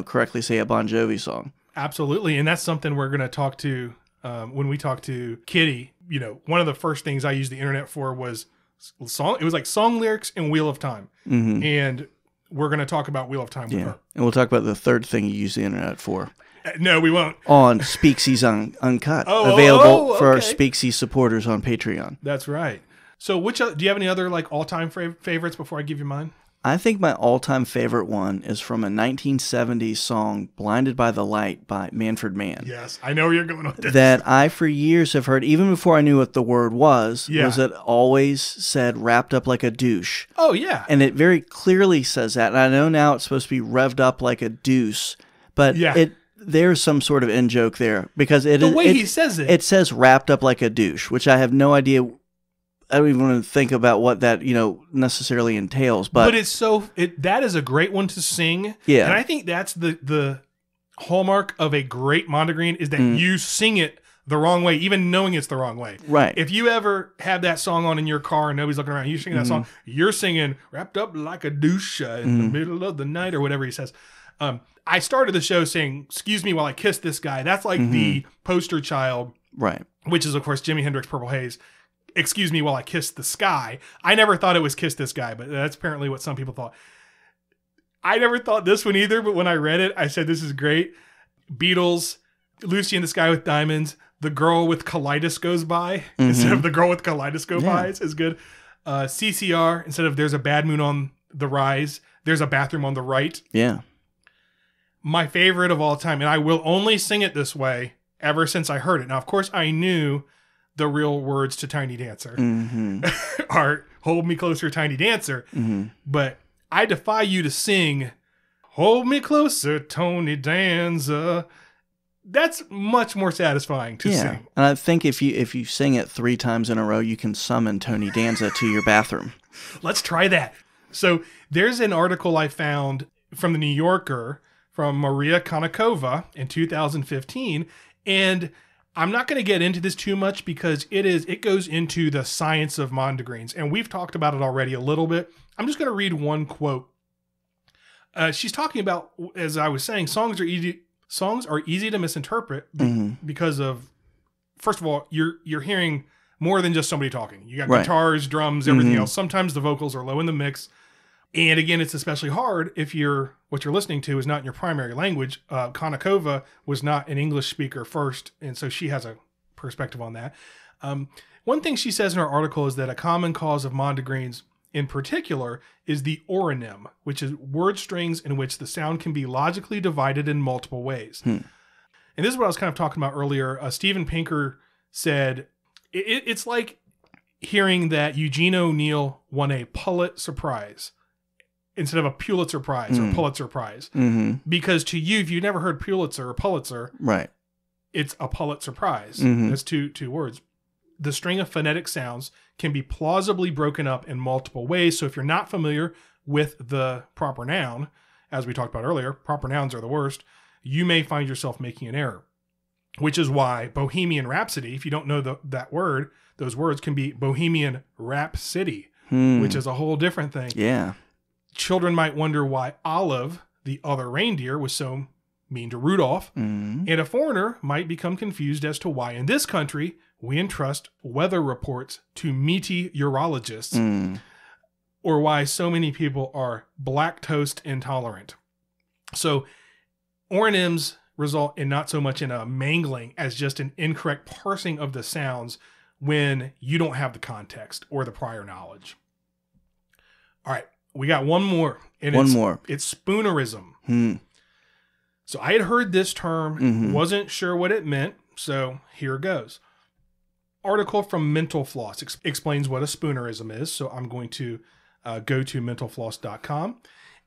correctly say a Bon Jovi song. Absolutely, and that's something we're going to talk to when we talk to Kitty. One of the first things I used the internet for was song. It was like song lyrics and Wheel of Time. And we're going to talk about Wheel of Time with her. And we'll talk about the third thing you use the internet for. No, we won't. On Speakeasies Uncut. Available for our Speakeasy supporters on Patreon. That's right. So do you have any other all-time favorites before I give you mine? I think my all-time favorite one is from a 1970s song, "Blinded by the Light" by Manfred Mann. Yes, I know where you're going with this. That I, for years, have heard, even before I knew what the word was it always said "wrapped up like a douche." Oh, yeah. And it very clearly says that. And I know now it's supposed to be revved up like a deuce, but there's some sort of in-joke there. Because he says it. It says "wrapped up like a douche," which I have no idea. I don't even want to think about what that, necessarily entails. But that is a great one to sing. Yeah. And I think that's the hallmark of a great mondegreen, is that you sing it the wrong way, even knowing it's the wrong way. Right. If you ever have that song on in your car and nobody's looking around, you sing that song, you're singing "wrapped up like a douche in the middle of the night," or whatever he says. I started the show saying, "Excuse me while I kiss this guy." That's like the poster child. Right. Which is, of course, Jimi Hendrix, Purple Haze. "Excuse me while I kiss the sky." I never thought it was "Kiss This Guy," but that's apparently what some people thought. I never thought this one either, but when I read it, I said, this is great. Beatles, Lucy in the Sky with Diamonds, The Girl with Colitis Goes By, instead of The Girl with Kaleidoscope Eyes is good. CCR, instead of There's a Bad Moon on the Rise, There's a Bathroom on the Right. Yeah. My favorite of all time, and I will only sing it this way ever since I heard it. Now, of course, I knew the real words to Tiny Dancer are Hold Me Closer, Tiny Dancer. But I defy you to sing Hold Me Closer, Tony Danza. That's much more satisfying to sing. And I think if you sing it 3 times in a row, you can summon Tony Danza to your bathroom. Let's try that. So there's an article I found from the New Yorker from Maria Konnikova in 2015. And I'm not going to get into this too much because it goes into the science of mondegreens. And we've talked about it already a little bit. I'm just going to read one quote. She's talking about, as I was saying, songs are easy to misinterpret because of, first of all, you're hearing more than just somebody talking. You got guitars, drums, everything else. Sometimes the vocals are low in the mix. And again, it's especially hard if what you're listening to is not in your primary language. Konnikova was not an English speaker first, and so she has a perspective on that. One thing she says in her article is that a common cause of mondegreens in particular is the oronym, which is word strings in which the sound can be logically divided in multiple ways. And this is what I was kind of talking about earlier. Steven Pinker said, it's like hearing that Eugene O'Neill won a Pulitzer Prize instead of a Pulitzer Prize or Pulitzer Prize. Because to you, if you've never heard Pulitzer or Pulitzer, it's a Pulitzer Prize. That's two words. The string of phonetic sounds can be plausibly broken up in multiple ways. So if you're not familiar with the proper noun, as we talked about earlier, proper nouns are the worst, you may find yourself making an error. Which is why Bohemian Rhapsody, if you don't know those words can be Bohemian Rap City, which is a whole different thing. Yeah. Children might wonder why Olive, the other reindeer, was so mean to Rudolph. And a foreigner might become confused as to why in this country we entrust weather reports to meteorologists, or why so many people are lactose intolerant. So oronyms result in not so much in a mangling as just an incorrect parsing of the sounds when you don't have the context or the prior knowledge. All right, we got one more. It's spoonerism. So I had heard this term, wasn't sure what it meant, so here goes. Article from Mental Floss explains what a spoonerism is, so I'm going to go to mentalfloss.com.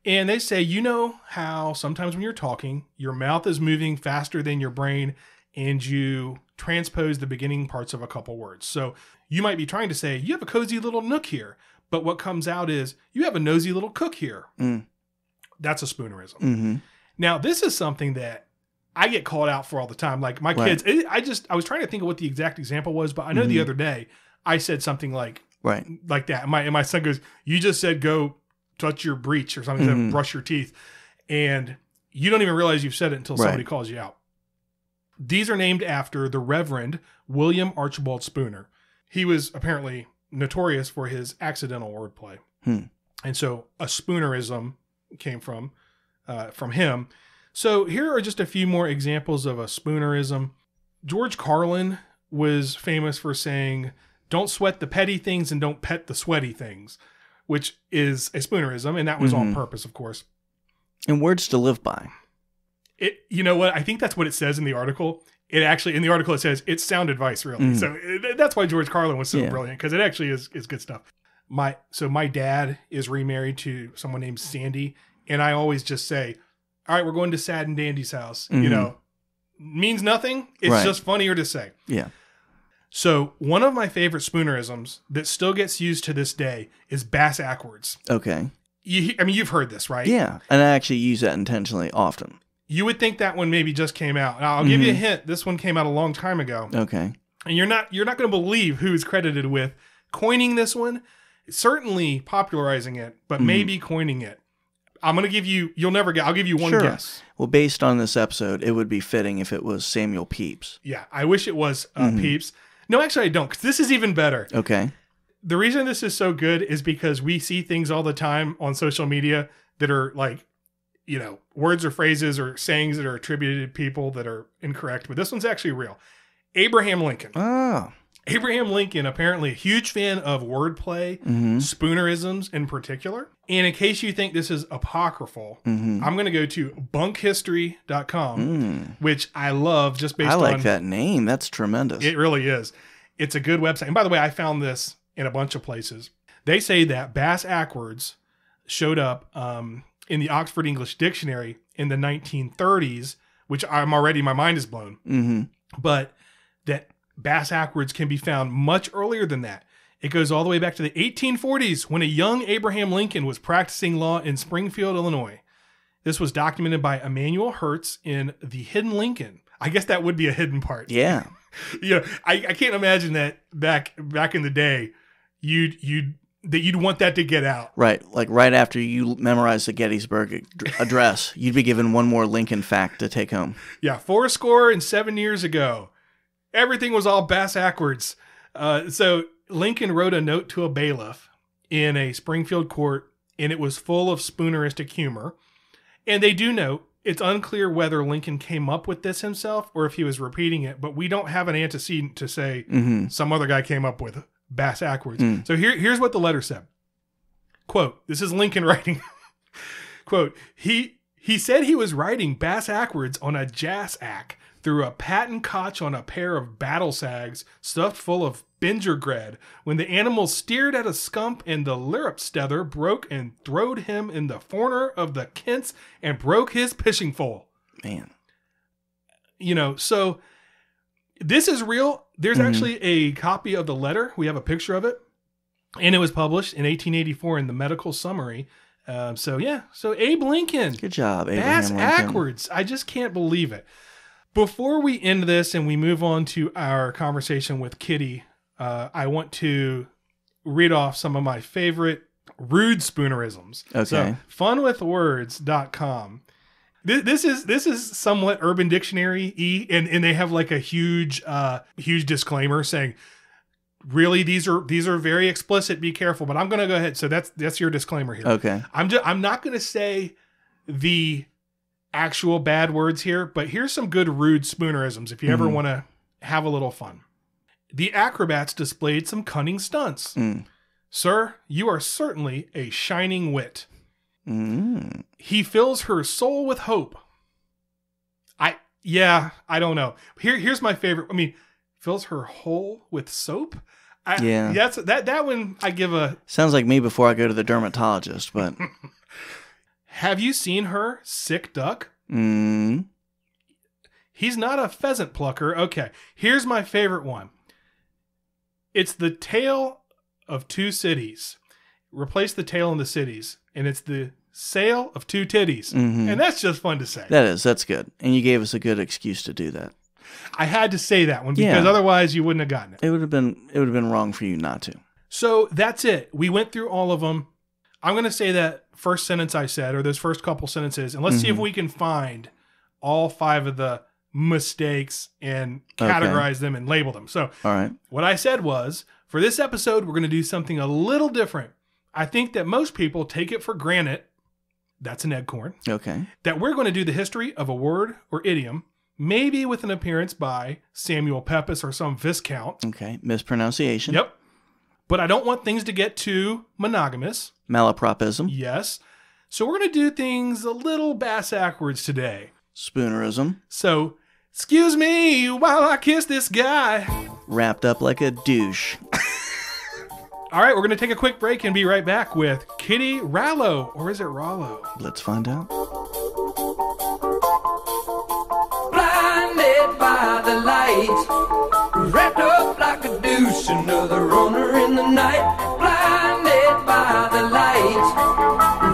And they say, you know how sometimes when you're talking, your mouth is moving faster than your brain and you transpose the beginning parts of a couple words. So you might be trying to say, you have a cozy little nook here. But what comes out is, you have a nosy little cook here. That's a spoonerism. Now, this is something that I get called out for all the time. Like my kids, I was trying to think of what the exact example was, but I know the other day I said something like that. And my son goes, you just said go touch your breech or something, to brush your teeth. And you don't even realize you've said it until somebody calls you out. These are named after the Reverend William Archibald Spooner. He was apparently notorious for his accidental wordplay. And so a spoonerism came from him. So here are just a few more examples of a spoonerism. George Carlin was famous for saying, don't sweat the petty things and don't pet the sweaty things, which is a spoonerism, and that was on purpose, of course. And words to live by. You know what? I think that's what it says in the article. In the article, it says it's sound advice, really. So that's why George Carlin was so brilliant, because it actually is good stuff. My dad is remarried to someone named Sandy, and I always just say, all right, we're going to Sad and Dandy's house. You know, means nothing. It's just funnier to say. Yeah. So one of my favorite spoonerisms that still gets used to this day is bass-ackwards. Okay. You've heard this, right? Yeah, and I actually use that intentionally often. You would think that one maybe just came out. Now, I'll give you a hint. This one came out a long time ago. Okay. And you're not going to believe who's credited with coining this one, certainly popularizing it, but maybe coining it. I'm going to give you, I'll give you one guess. Well, based on this episode, it would be fitting if it was Samuel Pepys. Yeah, I wish it was Pepys. No, actually, I don't, because this is even better. Okay. The reason this is so good is because we see things all the time on social media that are like words or phrases or sayings that are attributed to people that are incorrect, but this one's actually real. Abraham Lincoln. Oh. Abraham Lincoln, apparently a huge fan of wordplay, spoonerisms in particular. And in case you think this is apocryphal, I'm going to go to bunkhistory.com, which I love just based on... I like that name. That's tremendous. It really is. It's a good website. And by the way, I found this in a bunch of places. They say that bass backwards showed up in the Oxford English Dictionary in the 1930s, which my mind is blown. But that bass backwards can be found much earlier than that. It goes all the way back to the 1840s when a young Abraham Lincoln was practicing law in Springfield, Illinois. This was documented by Emanuel Hertz in The Hidden Lincoln. I guess that would be a hidden part. Yeah. I can't imagine that back in the day, you'd want that to get out. Right. Like right after you memorize the Gettysburg Address, you'd be given one more Lincoln fact to take home. Yeah. 77 years ago, everything was all bass backwards. So Lincoln wrote a note to a bailiff in a Springfield court, and it was full of spooneristic humor. And they do note it's unclear whether Lincoln came up with this himself or if he was repeating it, but we don't have an antecedent to say some other guy came up with bass backwards. So here's what the letter said. Quote, this is Lincoln writing. Quote, he said he was riding bass backwards on a jassack through a patent cotch on a pair of battle sags stuffed full of bingergread when the animal steered at a scump and the liripstether broke and throwed him in the corner of the kents and broke his pishing foal. Man. So this is real. There's actually a copy of the letter. We have a picture of it. And it was published in 1884 in the Medical Summary. So Abe Lincoln. Good job, Abraham bass Lincoln. backwards. I just can't believe it. Before we end this and we move on to our conversation with Kitty, I want to read off some of my favorite rude spoonerisms. Okay. So, funwithwords.com. This is somewhat Urban Dictionary-y, and they have like a huge disclaimer saying, really, these are very explicit. Be careful. But I'm going to go ahead. So that's your disclaimer here. Okay. I'm not going to say the actual bad words here, but here's some good rude spoonerisms if you ever want to have a little fun. The acrobats displayed some cunning stunts. Sir, you are certainly a shining wit. He fills her soul with hope. I don't know. Here's my favorite. I mean, fills her hole with soap? That one I give a... Sounds like me before I go to the dermatologist, but... Have you seen her sick duck? Mm. He's not a pheasant plucker. Okay, here's my favorite one. It's the tale of two cities. Replace the tale in the cities, and it's the sale of two titties. Mm-hmm. And that's just fun to say. That's good. And you gave us a good excuse to do that. I had to say that one because otherwise you wouldn't have gotten it. It would have been wrong for you not to. So that's it. We went through all of them. I'm going to say that first sentence I said, or those first couple sentences, and let's see if we can find all 5 of the mistakes and categorize them and label them. So all right. What I said was, for this episode, we're going to do something a little different. I think that most people take it for granted, that's an eggcorn, that we're going to do the history of a word or idiom, maybe with an appearance by Samuel Pepys or some Viscount. Okay, mispronunciation. Yep. But I don't want things to get too monogamous. Malapropism. Yes. So we're going to do things a little bass-backwards today. Spoonerism. So, excuse me while I kiss this guy. Wrapped up like a douche. All right, we're going to take a quick break and be right back with Kitty Rallo. Or is it Rollo? Let's find out. Blinded by the light, wrapped up like a douche, another runner in the night. Blinded by the light,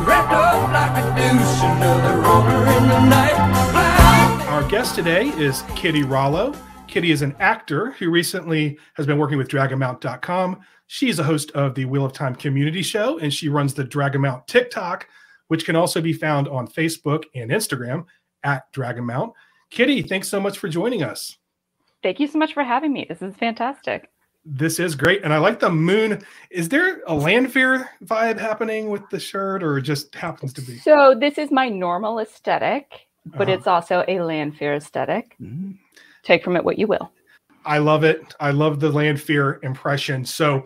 wrapped up like a douche, another runner in the night. Blinded. Our guest today is Kitty Rallo. Kitty is an actor who recently has been working with Dragonmount.com. She's a host of the Wheel of Time community show, and she runs the Dragonmount TikTok, which can also be found on Facebook and Instagram at Dragonmount. Kitty, thanks so much for joining us. Thank you so much for having me. This is fantastic. this is great. And I like the moon. Is there a land fear vibe happening with the shirt, or it just happens to be? So this is my normal aesthetic, but it's also a land fear aesthetic. Take from it what you will. I love it. I love the land fear impression. So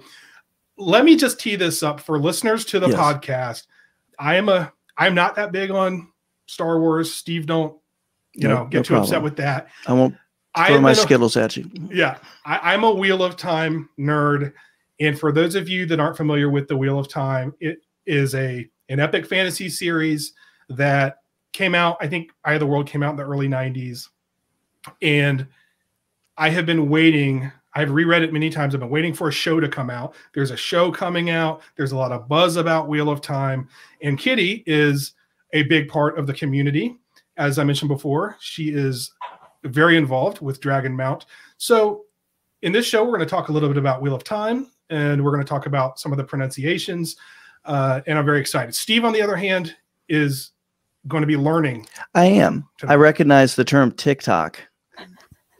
let me just tee this up for listeners to the podcast. I'm not that big on Star Wars. Steve, don't get too upset with that. I won't throw my Skittles at you. Yeah. I'm a Wheel of Time nerd. And for those of you that aren't familiar with the Wheel of Time, it is an epic fantasy series that came out. I think Eye of the World came out in the early 90s. And I have been waiting. I've reread it many times. I've been waiting for a show to come out. There's a show coming out. There's a lot of buzz about Wheel of Time. And Kitty is a big part of the community. As I mentioned before, she is very involved with Dragon Mount. So in this show, we're going to talk a little bit about Wheel of Time, and we're going to talk about some of the pronunciations. And I'm very excited. Steve, on the other hand, is going to be learning. I am. I recognize the term TikTok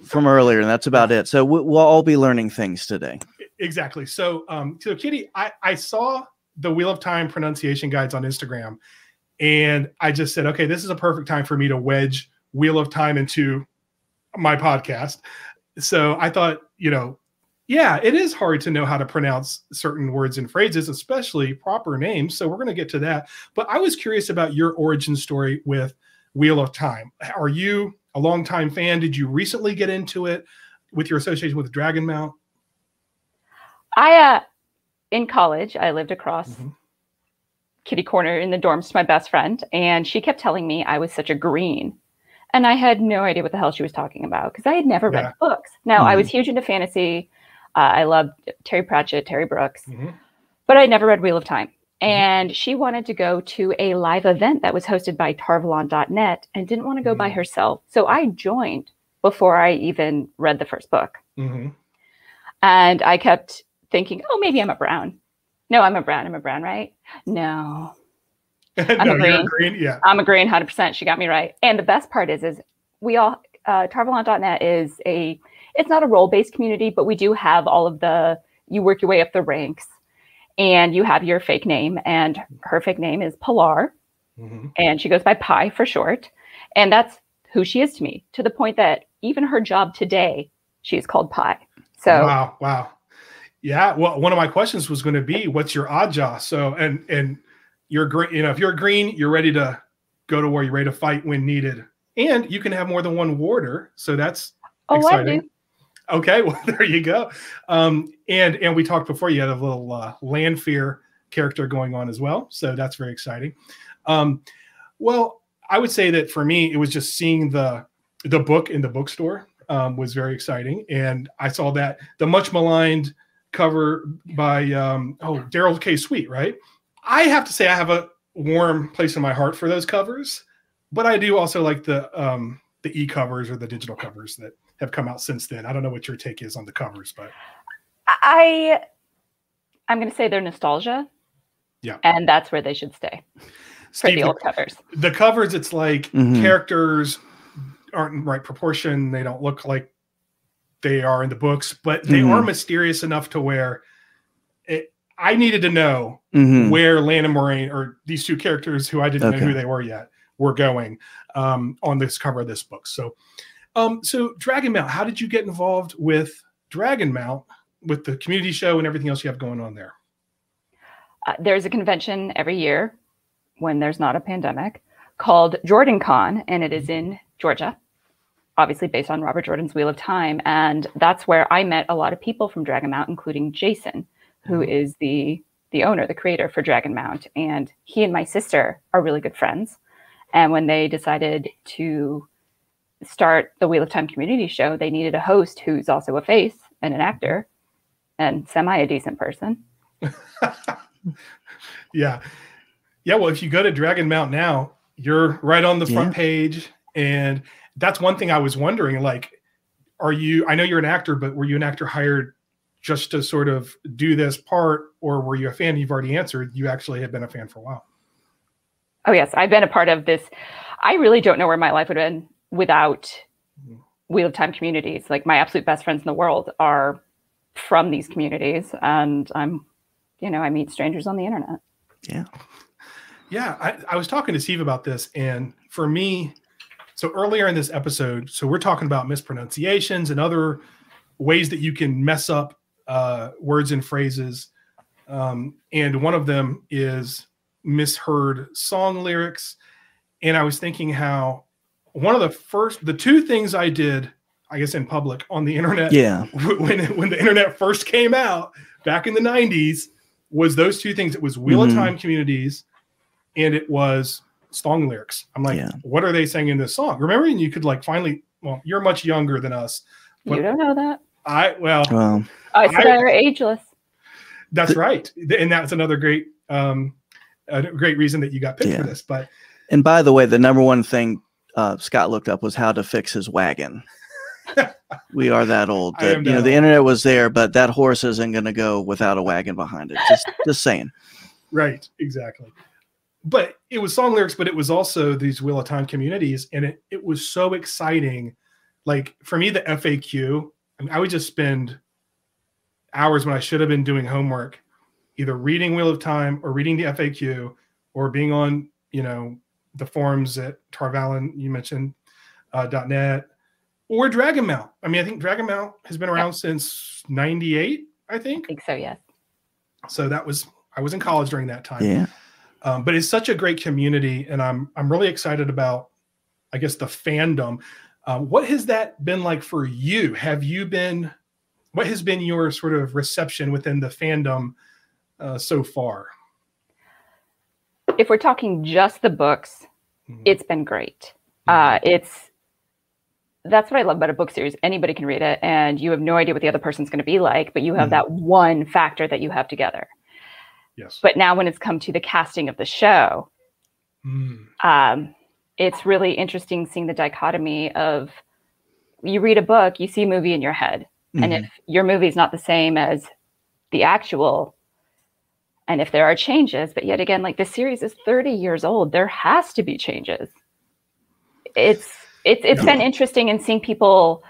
from earlier, and that's about it. So we'll all be learning things today. Exactly. So, Kitty, I saw the Wheel of Time pronunciation guides on Instagram, and I just said, okay, this is a perfect time for me to wedge Wheel of Time into my podcast. So I thought, yeah, it is hard to know how to pronounce certain words and phrases, especially proper names. So we're going to get to that. But I was curious about your origin story with Wheel of Time. Are you a longtime fan? Did you recently get into it with your association with Dragon Mount? In college, I lived across kitty corner in the dorms to my best friend, and she kept telling me I was such a green. And I had no idea what the hell she was talking about because I had never read books. Now, I was huge into fantasy. I loved Terry Pratchett, Terry Brooks, but I never read Wheel of Time. And she wanted to go to a live event that was hosted by Tarvalon.net and didn't want to go by herself. So I joined before I even read the first book. And I kept thinking, oh, maybe I'm a brown. No, I'm a brown. I'm a brown, right? No. I'm a green. Yeah. I'm a green, 100%. She got me right. And the best part is we all, Tarvalon.net is it's not a role-based community, but we do have all of you work your way up the ranks and you have your fake name, and her fake name is Pilar, and she goes by Pi for short. And that's who she is to me, to the point that even her job today, she's called Pi. So wow. Yeah. Well, one of my questions was going to be, what's your oddjaw? So, and you're green, if you're green, you're ready to go to war. You're ready to fight when needed. And you can have more than one warder. So that's exciting. I do. Okay. Well, there you go. And we talked before, you had a little land fear character going on as well. So that's very exciting. Well, I would say that for me, it was just seeing the book in the bookstore was very exciting. And I saw that the much maligned cover by Daryl K. Sweet, right? I have to say I have a warm place in my heart for those covers, but I do also like the e-covers or the digital covers that have come out since then. I don't know what your take is on the covers, but I'm going to say they're nostalgia. Yeah. And that's where they should stay for the old covers. The covers, it's like characters aren't in right proportion. They don't look like they are in the books, but they are mysterious enough to where I needed to know where Lan and Moraine, or these two characters who I didn't know who they were yet, were going on this cover of this book. So, so Dragon Mount, how did you get involved with Dragon Mount, with the community show and everything else you have going on there? There's a convention every year when there's not a pandemic called Jordan Con, and it is in Georgia, obviously based on Robert Jordan's Wheel of Time. And that's where I met a lot of people from Dragon Mount, including Jason, who is the owner, the creator for Dragon Mount. And he and my sister are really good friends. And when they decided to start the Wheel of Time community show, they needed a host who's also a face and an actor and a decent person. Yeah. Well, if you go to Dragon Mount now, you're right on the front page. And that's one thing I was wondering, like, I know you're an actor, but were you an actor hired just to sort of do this part, or were you a fan? You've already answered. You actually have been a fan for a while. Oh, yes. I've been a part of this. I really don't know where my life would have been without Wheel of Time communities. Like, my absolute best friends in the world are from these communities, and I meet strangers on the internet. Yeah. Yeah. I was talking to Steve about this, and for me, so earlier in this episode, so we're talking about mispronunciations and other ways that you can mess up words and phrases. And one of them is misheard song lyrics. And I was thinking how one of the two things I did, I guess, in public on the internet, when the internet first came out back in the 90s, was those two things. It was Wheel of Time communities, and it was song lyrics. I'm like, what are they saying in this song? Remember, and you could like finally, well, you're much younger than us. But you don't know that. I said I are ageless. That's right. And that's another great reason that you got picked for this. And by the way, the number one thing Scott looked up was how to fix his wagon. We are that old. That, the internet was there, but that horse isn't going to go without a wagon behind it. Just saying. Right. Exactly. But it was song lyrics, but it was also these Wheel of Time communities. And it was so exciting. Like for me, the FAQ, I would just spend hours when I should have been doing homework, either reading Wheel of Time or reading the FAQ or being on, the forums at Tarvalin, you mentioned, .net, or Dragon Mount. I mean, I think Dragon Mount has been around since 98, I think. I think so, yes. So I was in college during that time. Yeah. But it's such a great community, and I'm really excited about, I guess, the fandom. What has that been like for you? What has been your sort of reception within the fandom so far? If we're talking just the books, it's been great. That's what I love about a book series. Anybody can read it, and you have no idea what the other person's going to be like, but you have that one factor that you have together. Yes. But now when it's come to the casting of the show, it's really interesting seeing the dichotomy of you read a book, you see a movie in your head. And if your movie is not the same as the actual, and if there are changes, but yet again, like the series is 30 years old, there has to be changes. It's been interesting in seeing people,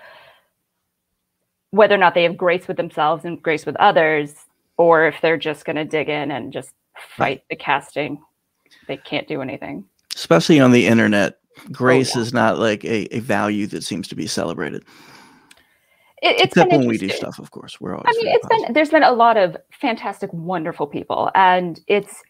whether or not they have grace with themselves and grace with others, or if they're just going to dig in and just fight the casting. They can't do anything. Especially on the internet, grace is not like a value that seems to be celebrated. Except when we do stuff, of course, we're always. There's been a lot of fantastic, wonderful people, and it's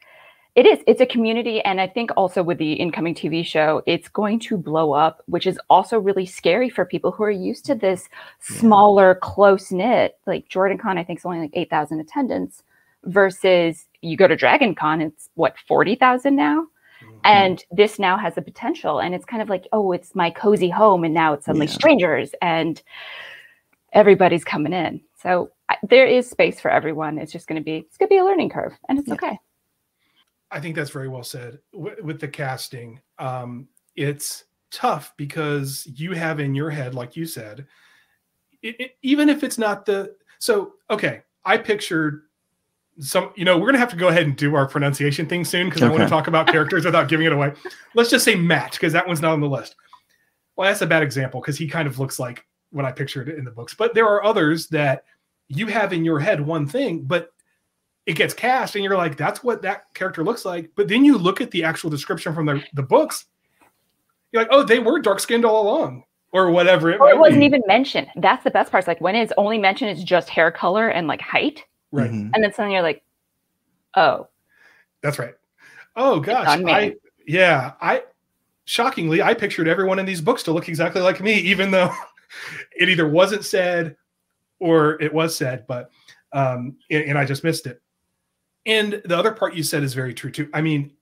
a community. And I think also with the incoming TV show, it's going to blow up, which is also really scary for people who are used to this smaller, close knit. Like Jordan Con, I think is only like 8,000 attendance, versus you go to Dragon Con, it's what 40,000 now. And this now has the potential, and it's kind of like, oh, it's my cozy home, and now it's suddenly strangers, and everybody's coming in. So there is space for everyone. It's just going to be a learning curve, and it's okay. I think that's very well said. With the casting, it's tough because you have in your head, like you said, even if it's not I pictured some, we're going to have to go ahead and do our pronunciation thing soon because I want to talk about characters without giving it away. Let's just say Matt, because that one's not on the list. Well, that's a bad example because he kind of looks like what I pictured in the books. But there are others that you have in your head one thing, but it gets cast and you're like, that's what that character looks like. But then you look at the actual description from the books. You're like, oh, they were dark skinned all along or whatever. It wasn't even mentioned. That's the best part. It's like when it's only mentioned, it's just hair color and like height. Right. And then suddenly you're like, oh, that's right. Oh gosh. Shockingly, I pictured everyone in these books to look exactly like me, even though it either wasn't said or it was said, but, and I just missed it. And the other part you said is very true too. I mean,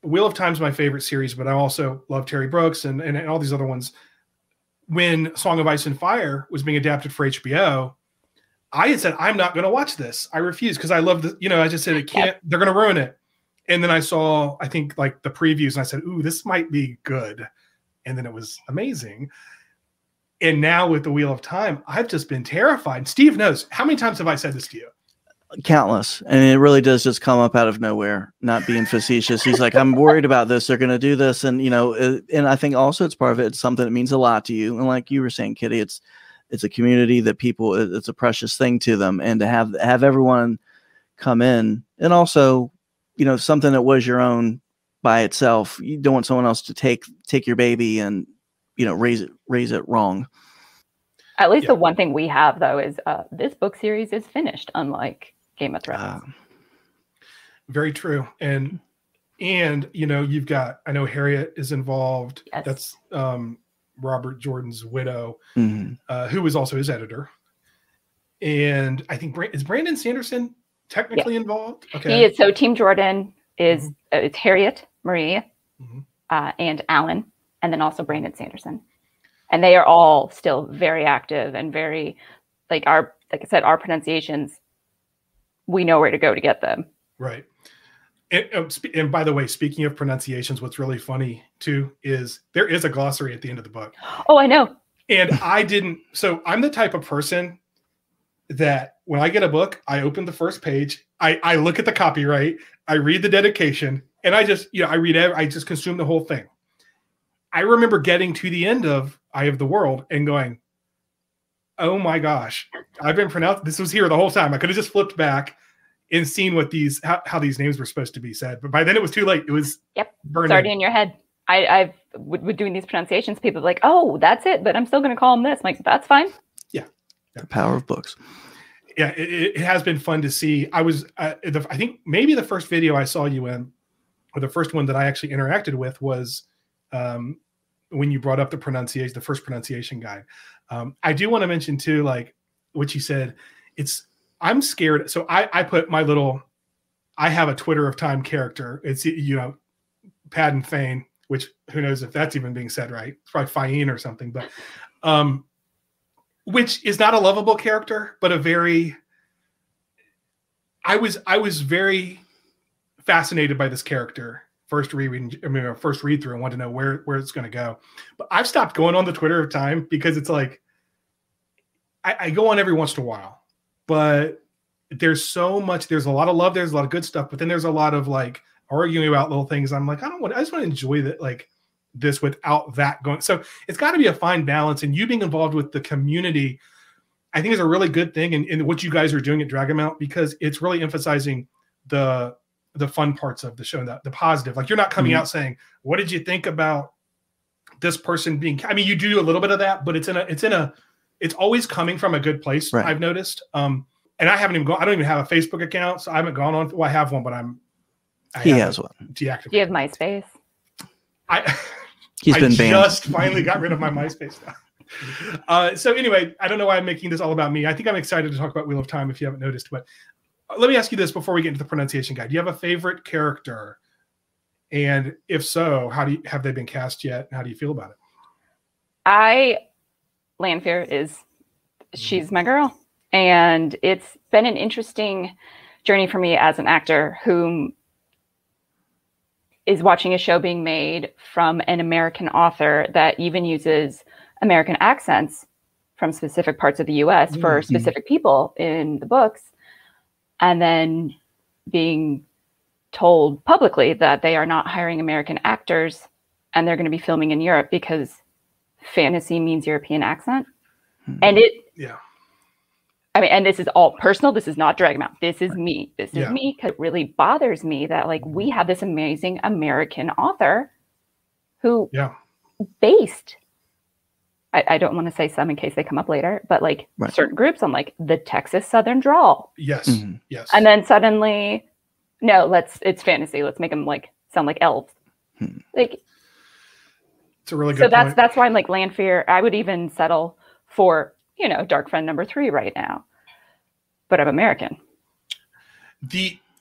Wheel of Time is my favorite series, but I also love Terry Brooks and all these other ones. When Song of Ice and Fire was being adapted for HBO, I had said, I'm not going to watch this. I refuse because I love the, I just said it can't, they're going to ruin it. And then I saw, I think like the previews and I said, ooh, this might be good. And then it was amazing. And now with the Wheel of Time, I've just been terrified. Steve knows. How many times have I said this to you? Countless. And it really does just come up out of nowhere, not being facetious. He's like, I'm worried about this. They're going to do this. And, and I think also it's part of it. It's something that means a lot to you. And like you were saying, Kitty, It's a community that people, it's a precious thing to them. And to have everyone come in, and also, you know, something that was your own by itself, you don't want someone else to take your baby and, you know, raise it wrong. At least the one thing we have, though, is this book series is finished, unlike Game of Thrones. Very true. And you know, you've got, I know Harriet is involved. Yes. That's Robert Jordan's widow, who was also his editor. And I think is Brandon Sanderson technically involved? Okay. He is. So Team Jordan is it's Harriet, Marie, and Alan, and then also Brandon Sanderson. And they are all still very active and very, like I said, our pronunciations, we know where to go to get them. Right. And by the way, speaking of pronunciations, what's really funny too is there is a glossary at the end of the book. Oh, I know. And so I'm the type of person that when I get a book, I open the first page, I look at the copyright, I read the dedication, and I just, you know, I just consume the whole thing. I remember getting to the end of Eye of the World and going, oh my gosh, I've been pronounced, this was here the whole time. I could have just flipped back and seen what how these names were supposed to be said. But by then it was too late. It was it's already in your head. I've with doing these pronunciations, people are like, oh, that's it, but I'm still going to call them this. I'm like, that's fine. Yeah. The power of books. Yeah, it has been fun to see. I was, I think maybe the first video I saw you in, or the first one that I actually interacted with was when you brought up the first pronunciation guide. I do want to mention too, like what you said, I'm scared. So I put I have a Twitter of Time character. It's, you know, Pad and Fane, which who knows if that's even being said right. It's probably Faine or something, but which is not a lovable character, but I was very fascinated by this character. First read through and want to know where it's going to go. But I've stopped going on the Twitter of Time because it's like, I go on every once in a while, but there's so much, there's a lot of love, there's a lot of good stuff, but then there's a lot of like arguing about little things. I'm like, I just want to enjoy that, like this without that going. So it's got to be a fine balance, and you being involved with the community, I think is a really good thing. And what you guys are doing at Dragonmount, because it's really emphasizing the fun parts of the show, the positive. Like you're not coming out saying, what did you think about this person being, I mean, you do a little bit of that, but it's always coming from a good place. Right. I've noticed. And I haven't even I don't even have a Facebook account, so I haven't gone on. Well, I have one, but he has one. Deactivated. Do you have MySpace? He's been banned. Just finally got rid of my MySpace now. So anyway, I don't know why I'm making this all about me. I think I'm excited to talk about Wheel of Time if you haven't noticed, but let me ask you this before we get into the pronunciation guide. Do you have a favorite character? And if so, have they been cast yet? And how do you feel about it? Lanfear she's my girl. And it's been an interesting journey for me as an actor who is watching a show being made from an American author that even uses American accents from specific parts of the US for specific people in the books. And then being told publicly that they are not hiring American actors and they're going to be filming in Europe because fantasy means European accent. And I mean, and this is all personal. This is not Dragonmount. This is me. This is me, because it really bothers me that like we have this amazing American author who based, I don't want to say some in case they come up later, but like certain groups on like the Texas Southern drawl. Yes. Yes. And then suddenly, no, it's fantasy. Let's make them like sound like elves. Like, it's a really good point. That's why I'm like Lanfear. I would even settle for, Dark Friend number 3 right now, but I'm American.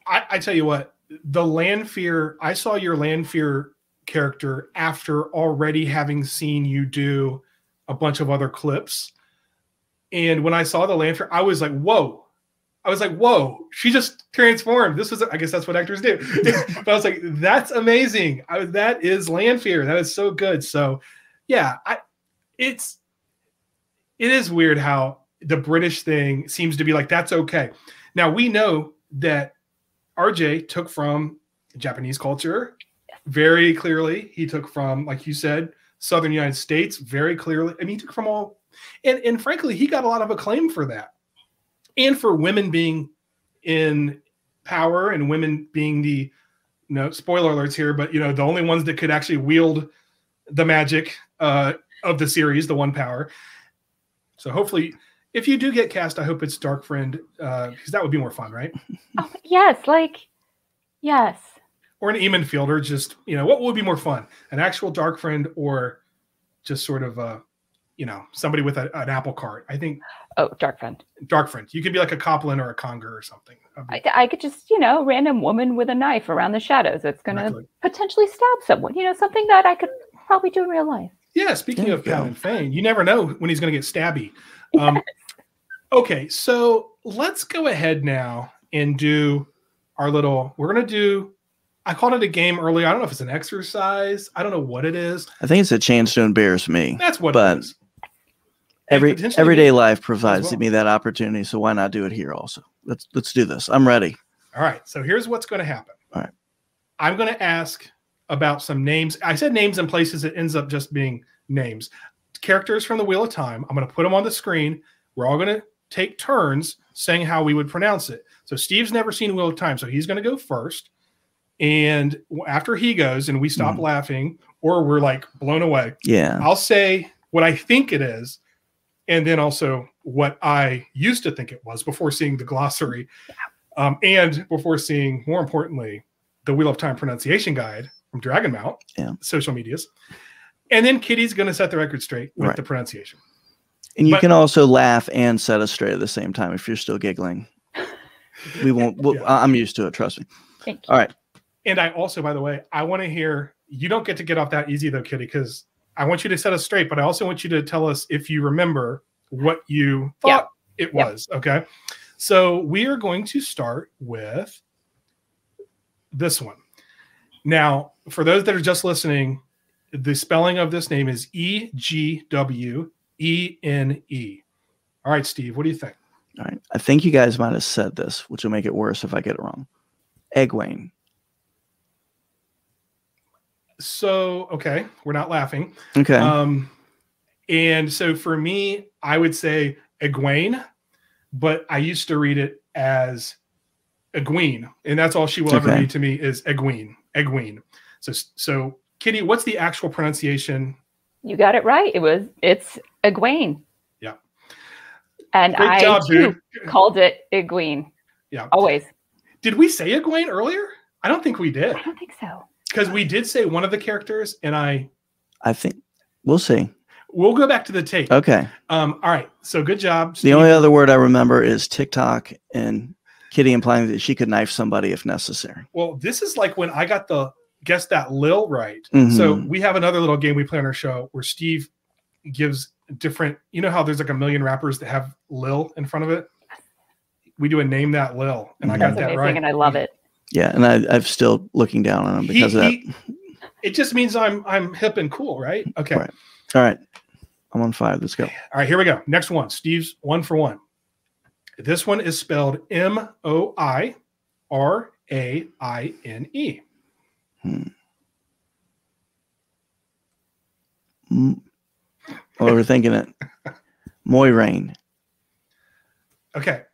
I tell you what, the Lanfear, I saw your Lanfear character after already having seen you do a bunch of other clips. And when I saw the Lanfear, I was like, whoa, she just transformed. I guess that's what actors do. But I was like, that's amazing. That is Lanfear. That is so good. So yeah, it is weird how the British thing seems to be like, that's okay. Now we know that RJ took from Japanese culture very clearly. He took from, like you said, Southern United States very clearly. I mean, he took from all And frankly, he got a lot of acclaim for that. And for women being in power and women being the, spoiler alerts here, but, the only ones that could actually wield the magic of the series, the one power. So hopefully, if you do get cast, I hope it's Dark Friend, because that would be more fun, right? Oh, yes, yes. Or an Eamon Fielder, just, what would be more fun? An actual Dark Friend or just sort of, somebody with an apple cart? I think. Oh, Dark Friend. Dark Friend. You could be like a Copland or a Conger or something. I could just, random woman with a knife around the shadows that's going to potentially stab someone. Something that I could probably do in real life. Yeah, speaking of Pound and Fane, you never know when he's going to get stabby. Okay, so let's go ahead now and do our little, we're going to do, I called it a game earlier. I don't know if it's an exercise. I don't know what it is. I think it's a chance to embarrass me. That's what it is. Everyday life provides me that opportunity, so why not do it here also? Let's do this. I'm ready. All right, so here's what's going to happen. All right. I'm going to ask about some names. I said names and places. It ends up just being names. Characters from the Wheel of Time. I'm going to put them on the screen. We're all going to take turns saying how we would pronounce it. So Steve's never seen Wheel of Time, so he's going to go first. And after he goes and we stop laughing or we're like blown away, I'll say what I think it is. And then also what I used to think it was before seeing the glossary and before seeing, more importantly, the Wheel of Time pronunciation guide from Dragon Mount, social medias. And then Kitty's going to set the record straight with the pronunciation. And you can also laugh and set us straight at the same time if you're still giggling. We won't. I'm used to it. Trust me. Thank you. All right. And I also, by the way, I want to hear, you don't get to get off that easy though, Kitty, because I want you to set us straight, but I also want you to tell us if you remember what you thought it was. Okay. So we are going to start with this one. Now, for those that are just listening, the spelling of this name is Egwene. All right, Steve, what do you think? All right. I think you guys might have said this, which will make it worse if I get it wrong. Egwene. So, okay, we're not laughing. Okay. And so for me, I would say Egwene, but I used to read it as Egwene, and that's all she will ever read to me is Egwene. Egwene. So Kitty, what's the actual pronunciation? You got it right. It's Egwene. Yeah. And Great job, too dude. Called it Egwene. Yeah. Always. Did we say Egwene earlier? I don't think we did. I don't think so. Because we did say one of the characters, and I think we'll see. We'll go back to the tape. Okay. All right. So good job, The Steve. only other word I remember is TikTok and Kitty implying that she could knife somebody if necessary. Well, this is like when I got the guess that Lil right. Mm-hmm. So we have another little game we play on our show where Steve gives different, you know how there's like a million rappers that have Lil in front of it? We do a name that Lil, and I got that amazing, right. And I love it. Yeah, and I'm still looking down on him because of that. It just means I'm hip and cool, right? Okay. Right. All right. I'm on 5. Let's go. All right, here we go. Next one. Steve's 1 for 1. This one is spelled Moiraine. Overthinking it. Moiraine. Okay.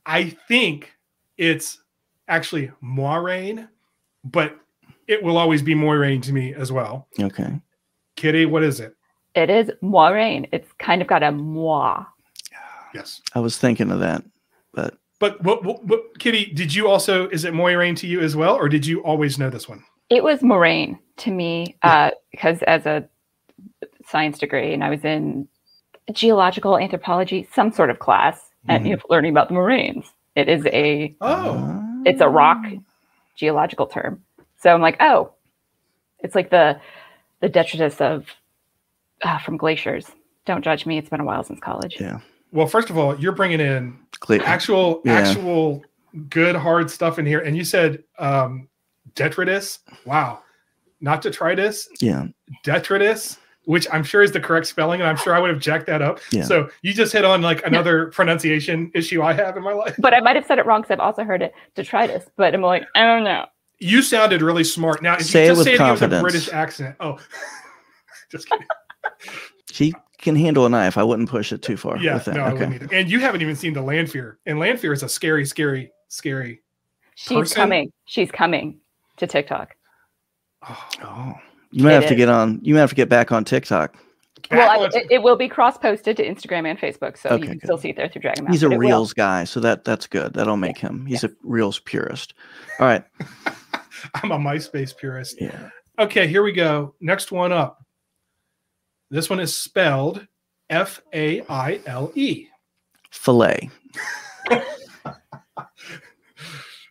I think it's actually Moiraine, but it will always be Moiraine to me as well. Okay. Kitty, what is it? It is Moiraine. It's kind of got a moi. Yes. I was thinking of that, but Kitty, did you also, is it Moiraine to you as well, or did you always know this one? It was Moraine to me because as a science degree, and I was in geological anthropology, some sort of class, and learning about the moraines. It is it's a rock geological term. So I'm like, oh, it's like the detritus of from glaciers. Don't judge me. It's been a while since college. Yeah. Well, first of all, you're bringing in actual good hard stuff in here, and you said detritus. Wow, not detritus. Yeah. Detritus, which I'm sure is the correct spelling, and I'm sure I would have jacked that up. Yeah. So you just hit on like another pronunciation issue I have in my life. But I might have said it wrong because I've also heard it detritus. But I'm like, I don't know. You sounded really smart. Now, if say you it just with say confidence. it with a British accent. Oh, just kidding. can handle a knife. I wouldn't push it too far. Yeah, with that. no, I wouldn't either. And you haven't even seen the Landfear. And Landfear is a scary, scary, scary She's coming. She's coming to TikTok. Oh. You might have to get on. You might have to get back on TikTok. Well, it will be cross-posted to Instagram and Facebook, so you can still see it there through Dragon Mouse. He's a Reels guy, so that's good. That'll make him. He's a Reels purist. All right. I'm a MySpace purist. Yeah. Okay, here we go. Next one up. This one is spelled F-A-I-L-E. Filet.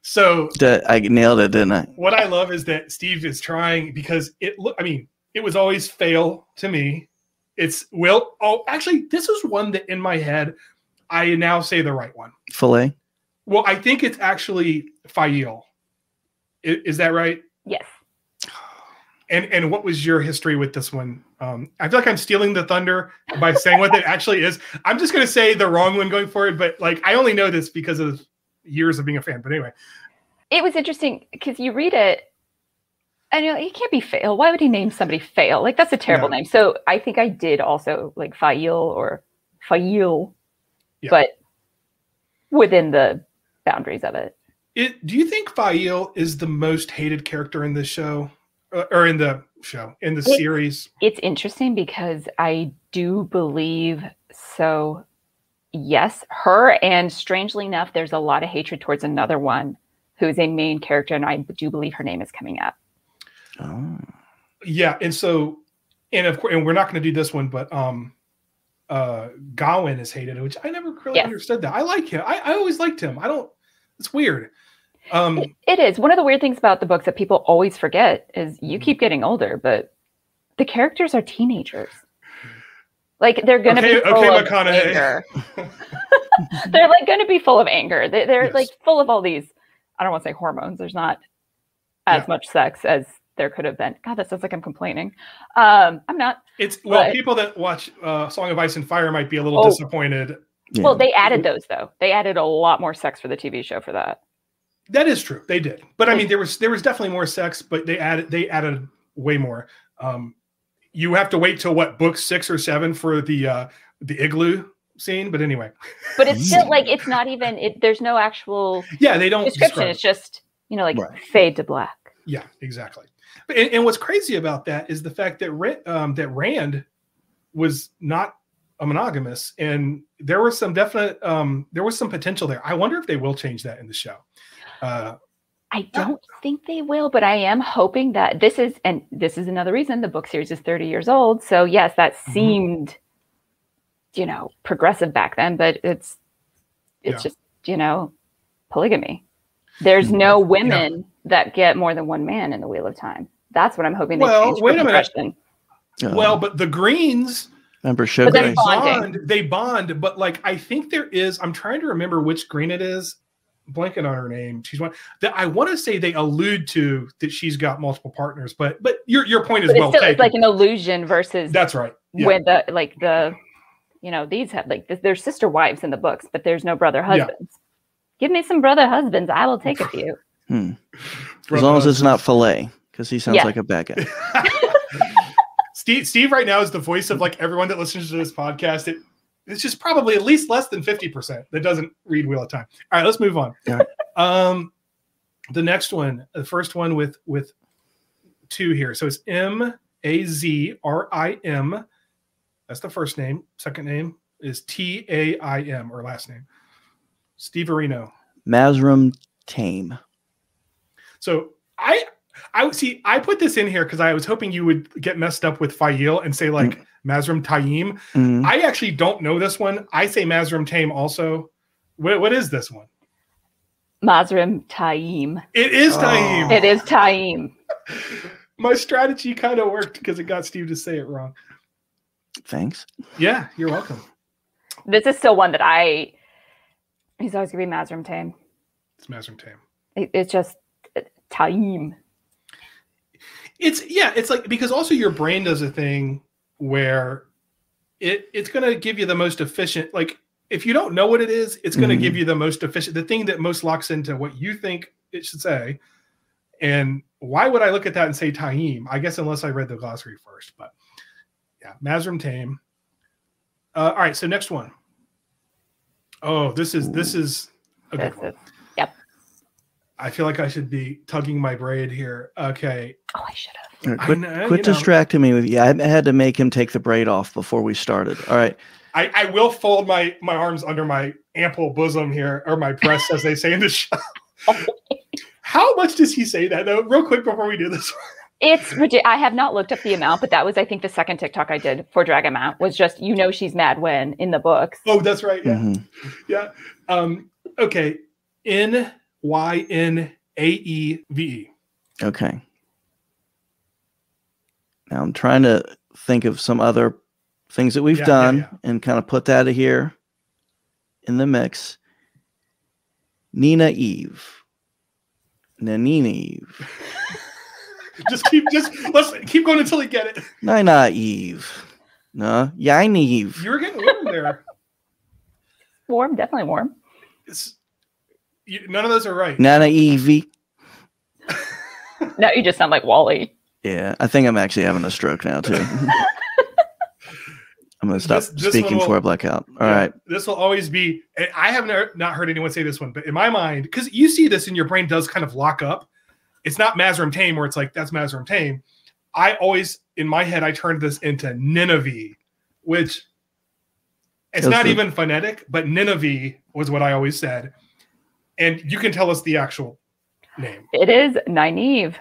So I nailed it, didn't I? What I love is that Steve is trying, because it was always fail to me. Actually, this is one that in my head, I now say the right one. Filet? Well, I think it's actually Fail. Is that right? Yes. And what was your history with this one? I feel like I'm stealing the thunder by saying what it actually is. I'm just going to say the wrong one going forward, but I only know this because of years of being a fan. But anyway. It was interesting because you read it and he can't be Fail. Why would he name somebody Fail? That's a terrible name. So I think I did also Fail or Fail, but within the boundaries of it. Do you think Fail is the most hated character in this show? Or in the series? It's interesting because I do believe so. Yes, her, and strangely enough, there's a lot of hatred towards another one who is a main character, and I do believe her name is coming up. Oh. Yeah, and of course, and we're not going to do this one, but Gawain is hated, which I never really understood that. I like him. I always liked him. It's weird. It is. One of the weird things about the books that people always forget is you keep getting older, but the characters are teenagers. They're going to be full of anger. They're going to be full of anger. They're full of all these, I don't want to say hormones. There's not as much sex as there could have been. God, that sounds like I'm complaining. I'm not. People that watch Song of Ice and Fire might be a little disappointed. Yeah. Well, they added those though. They added a lot more sex for the TV show for that. That is true. They did. But I mean, there was definitely more sex, but they added way more. You have to wait till book 6 or 7 for the igloo scene. But anyway, but it's still it's not even, there's no actual they don't description. It's just, fade to black. Yeah, exactly. And what's crazy about that is the fact that Rand was not a monogamous, and there was some definite, there was some potential there. I wonder if they will change that in the show. I don't think they will, but I am hoping that this is another reason the book series is 30 years old. So yes, that seemed, progressive back then, but it's just, polygamy. There's no women that get more than one man in the Wheel of Time. That's what I'm hoping they change. Wait a minute. Well, but the Greens, remember Sugar? They bond, but I think there is. I'm trying to remember which Green it is. Blanking on her name. She's one that I want to say they allude to that she's got multiple partners, but your point is well taken. It's like an illusion versus that's right. Yeah. With these have there's sister wives in the books, but there's no brother husbands. Yeah. Give me some brother husbands. I will take a few. As long as it's not Filet, because he sounds like a bad guy. Steve right now is the voice of everyone that listens to this podcast. It's just probably at least less than 50% that doesn't read Wheel of Time. All right, let's move on. Yeah. The next one, the first one with 2 here. So it's Mazrim. That's the first name. Second name is Taim, or last name. Steve Areno. Mazrim Taim. So I put this in here because I was hoping you would get messed up with Fail and say Mazrim Taim. I actually don't know this one. I say Mazrim Taim also. What is this one? Mazrim Taim. It is Taim. It is Taim. My strategy kind of worked because it got Steve to say it wrong. Thanks. Yeah, you're welcome. This is still one that he's always going to be Mazrim Taim. It's Mazrim Taim. It's just Taim. It's because also your brain does a thing where it's going to give you the most efficient, if you don't know what it is, it's going to give you the most efficient, the thing that most locks into what you think it should say. And why would I look at that and say Taim? I guess unless I read the glossary first, but yeah, Mazrim Taim. All right, so next one. Oh, this is a good one. Yep. I feel like I should be tugging my braid here. Okay. Oh, I should have. Quit distracting me with you. I had to make him take the braid off before we started. All right. I will fold my arms under my ample bosom here, or my breasts, as they say in the show. How much does he say that, though? Real quick before we do this one. It's ridiculous. I have not looked up the amount, but that was, I think, the second TikTok I did for drag amount was just, she's mad when in the books. Oh, that's right. Yeah. Yeah. Okay. NYNAEVE. Okay. Now I'm trying to think of some other things that we've done and kind of put that here in the mix. Nina Eve. Nanina Eve. let's keep going until we get it. Nina Eve. No, Yain Eve. You were getting warm there. Warm, definitely warm. None of those are right. Nana Evie. No, you just sound like Wally. Yeah, I think I'm actually having a stroke now too. I'm going to stop speaking before I black out. All right. This will always be, I have not heard anyone say this one, but in my mind, because you see this and your brain does kind of lock up. It's not Mazrim Tame where it's like, that's Mazrim Tame. I always, in my head, I turned this into Nineveh, which it's not even phonetic, but Nineveh was what I always said. And you can tell us the actual name. It is Nynaeve.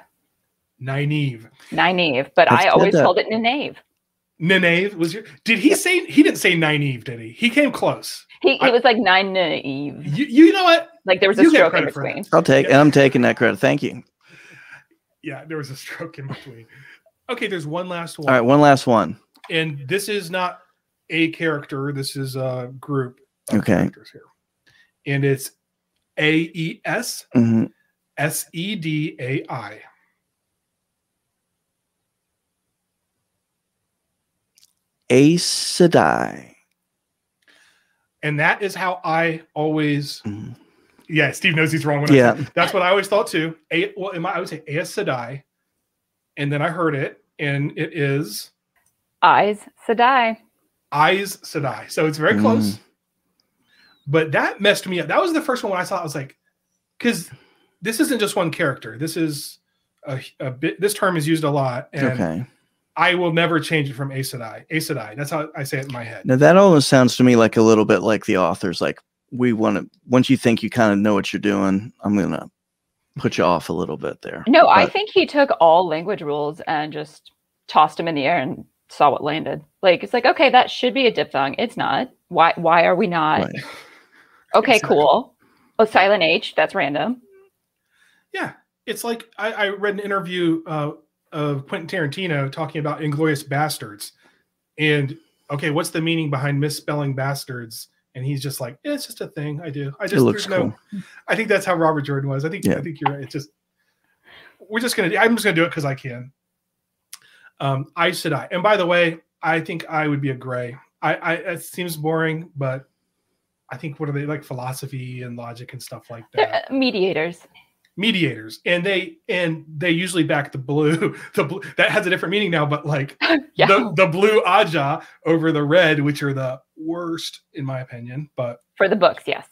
Nynaeve. But I always called it Nineve. Nineve was your. Did he say? He didn't say Nynaeve, did he? He came close. He was like Nynaeve. You know what? Like there was a stroke in between. And I'm taking that credit. Thank you. Yeah, there was a stroke in between. Okay, there's one last one. All right, one last one. And this is not a character. This is a group of characters here. And it's AES SEDAI. Aes Sedai. And that is how I always. Yeah, Steve knows he's wrong. That's what I always thought too. I would say Aes Sedai, and then I heard it, and it is Aes Sedai. Aes Sedai. So it's very close. But that messed me up. That was the first one when I saw it. I was like, because this isn't just one character. This is a bit. This term is used a lot, and I will never change it from Aes Sedai. Aes Sedai. That's how I say it in my head. Now that almost sounds to me like a little bit like the authors. Like we want to. Once you think you kind of know what you're doing, I'm gonna put you off a little bit there. No, I think he took all language rules and just tossed them in the air and saw what landed. Like it's like, okay, that should be a diphthong. It's not. Why are we not? Right. Okay, cool. Oh, silent H. That's random. Yeah, it's like I read an interview of Quentin Tarantino talking about Inglourious Bastards, and okay, what's the meaning behind misspelling bastards? And he's just like, it's just a thing I do. It looks cool. I think that's how Robert Jordan was. I think you're right. It's just I'm just gonna do it because I can. Aes Sedai. And by the way, I think I would be a gray. It seems boring, but I think what are they like philosophy and logic and stuff like that. Mediators, and they usually back the blue. The blue that has a different meaning now, but like the blue Aja over the red, which are the worst in my opinion. But for the books, yes.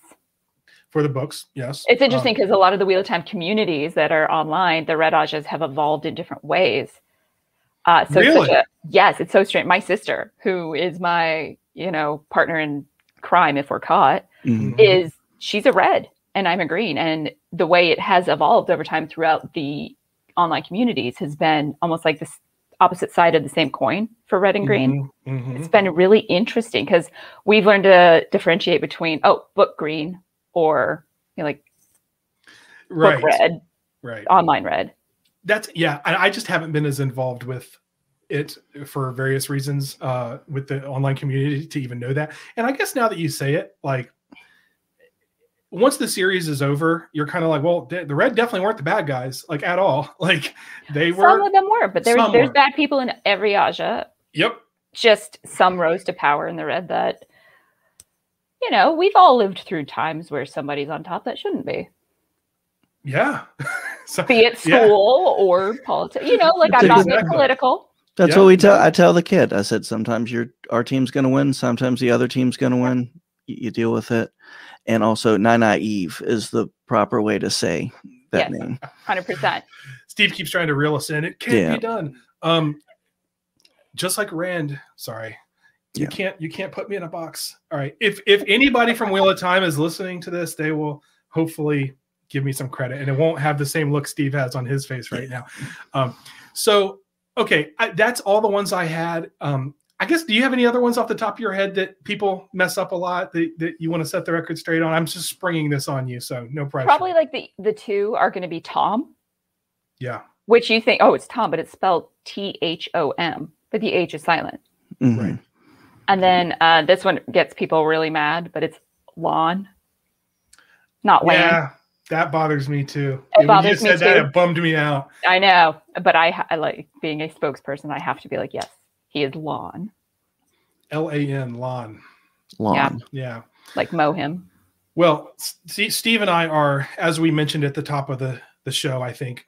For the books, yes. It's interesting because a lot of the Wheel of Time communities that are online, the red Ajas have evolved in different ways. So really? It's so strange. My sister, who is my partner in crime if we're caught, she's a red and I'm a green, and the way it has evolved over time throughout the online communities has been almost like this opposite side of the same coin for red and green. It's been really interesting because we've learned to differentiate between book green or book red, right? Online red. I just haven't been as involved with it for various reasons with the online community to even know that. And I guess now that you say it, like once the series is over, you're kind of like, well, the red definitely weren't the bad guys, like at all. Like they were. Some of them were, but there's bad people in every Aja. Yep. Just some rose to power in the red that, we've all lived through times where somebody's on top that shouldn't be. Yeah. Be it school or politics, I'm not being political. That's what we tell. I tell the kid. I said, sometimes our team's going to win. Sometimes the other team's going to win. You deal with it. And also, naive is the proper way to say that name. 100%. Steve keeps trying to reel us in. It can't be done. Just like Rand. Sorry. You can't put me in a box. All right. If anybody from Wheel of Time is listening to this, they will hopefully give me some credit, and it won't have the same look Steve has on his face right now. Okay, that's all the ones I had. I guess, do you have any other ones off the top of your head that people mess up a lot that you want to set the record straight on? I'm just springing this on you, so no pressure. Probably like the two are going to be Tom. Yeah. Which you think, it's Tom, but it's spelled THOM, but the H is silent. Mm-hmm. Right. And then this one gets people really mad, but it's lawn, not land. Yeah, that bothers me too. It bothers me too. That, it bummed me out. I know, but I like being a spokesperson. I have to be like, yes, he is lawn. LAN, lawn. Lawn. Yeah. Like mow him. Well, Steve and I are, as we mentioned at the top of the show, I think,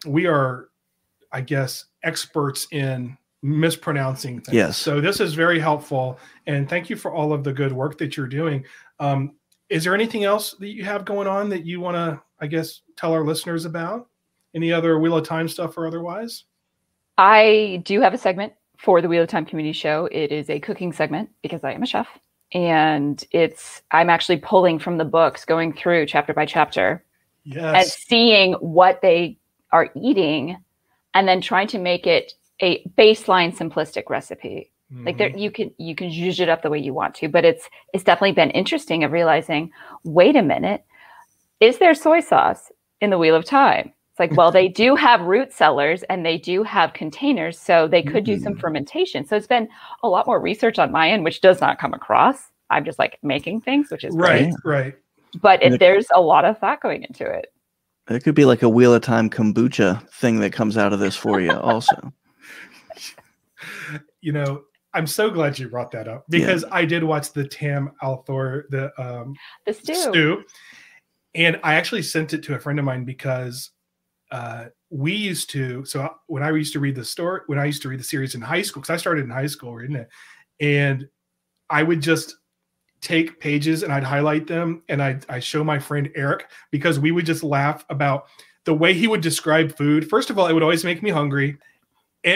we are, I guess, experts in mispronouncing things. Yes. So this is very helpful. And thank you for all of the good work that you're doing. Is there anything else that you have going on that you want to, I guess, tell our listeners about? Any other Wheel of Time stuff or otherwise? I do have a segment for the Wheel of Time community show. It is a cooking segment because I am a chef. And I'm actually pulling from the books, going through chapter by chapter. Yes. And seeing what they are eating and then trying to make it a baseline simplistic recipe. Mm-hmm. Like you can zhuzh it up the way you want to, but it's definitely been interesting of realizing, wait a minute, is there soy sauce in the Wheel of Time? It's like, well, they do have root cellars and they do have containers, so they could do some fermentation. So it's been a lot more research on my end, which does not come across. I'm just like making things, which is right. But there's a lot of thought going into it. It could be like a Wheel of Time kombucha thing that comes out of this for you also. You know, I'm so glad you brought that up because I did watch the Tam Althor, the stew. And I actually sent it to a friend of mine because we used to, so when I used to read the series in high school, because I started in high school reading it, and I would just take pages and I'd highlight them and I show my friend Eric, because we would just laugh about the way he would describe food. First of all, it would always make me hungry,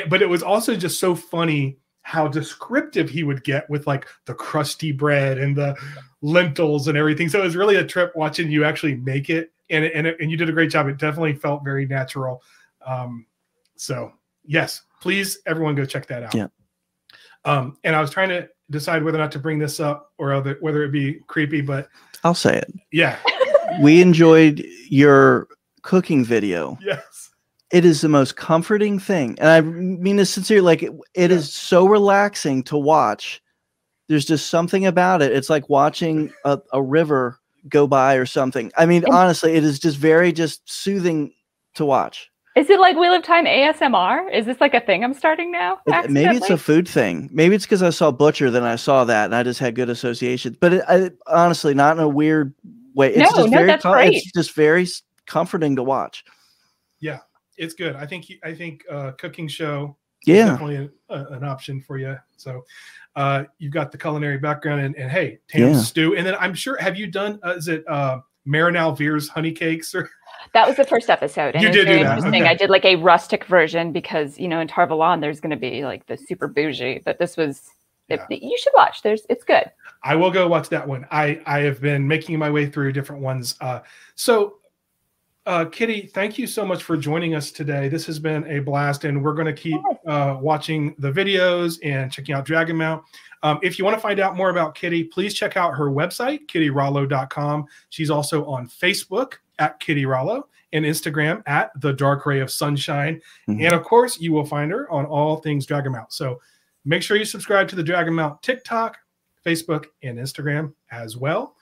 but it was also just so funny how descriptive he would get with like the crusty bread and the lentils and everything. So it was really a trip watching you actually make it, and you did a great job. It definitely felt very natural. So yes, please everyone go check that out. Yeah. And I was trying to decide whether or not to bring this up or whether it be creepy, but I'll say it. Yeah. We enjoyed your cooking video. Yes. It is the most comforting thing. And I mean this sincerely, like it is so relaxing to watch. There's just something about it. It's like watching a river go by or something. I mean, honestly, it is just very soothing to watch. Is it like Wheel of Time ASMR? Is this like a thing I'm starting now? Maybe it's a food thing. Maybe it's because I saw Butcher, then I saw that, and I just had good associations. But honestly, not in a weird way. It's that's great. It's just very comforting to watch. Yeah, it's good. I think cooking show is definitely an option for you. So you've got the culinary background, and hey, Tam's stew. And then I'm sure, have you done, is it Marinal Veer's honey cakes? Or that was the first episode. And you did do that. Interesting. Okay. I did like a rustic version because, in Tarvalon, there's going to be like the super bougie, but this was, you should watch. It's good. I will go watch that one. I have been making my way through different ones. So Kitty, thank you so much for joining us today. This has been a blast, and we're going to keep watching the videos and checking out Dragon Mount. If you want to find out more about Kitty, please check out her website, kittyrollo.com. She's also on Facebook at Kitty Rollo and Instagram at The Dark Ray of Sunshine. Mm-hmm. And of course, you will find her on all things Dragon Mount. So make sure you subscribe to the Dragon Mount TikTok, Facebook, and Instagram as well.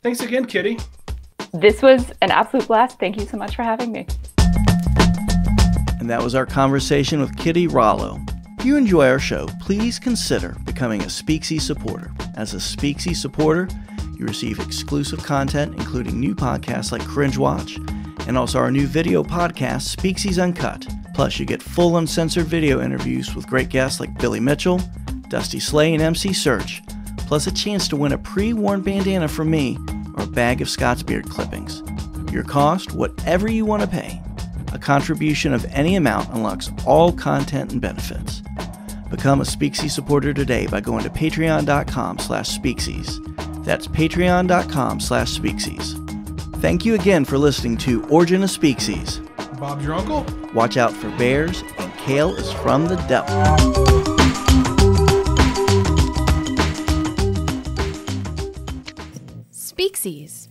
Thanks again, Kitty. This was an absolute blast. Thank you so much for having me. And that was our conversation with Kitty Rollo. If you enjoy our show, please consider becoming a Speaksy supporter. As a Speaksy supporter, you receive exclusive content, including new podcasts like Cringe Watch, and also our new video podcast, Speaksy's Uncut, Plus, you get full uncensored video interviews with great guests like Billy Mitchell, Dusty Slay, and MC Search, plus a chance to win a pre-worn bandana from me or a bag of Scott's beard clippings. Your cost, whatever you want to pay. A contribution of any amount unlocks all content and benefits. Become a Speaksy supporter today by going to patreon.com/Speaksies. That's patreon.com/Speaksies. Thank you again for listening to Origin of Speaksies. Bob's your uncle. Watch out for bears, and kale is from the devil. Speaksies.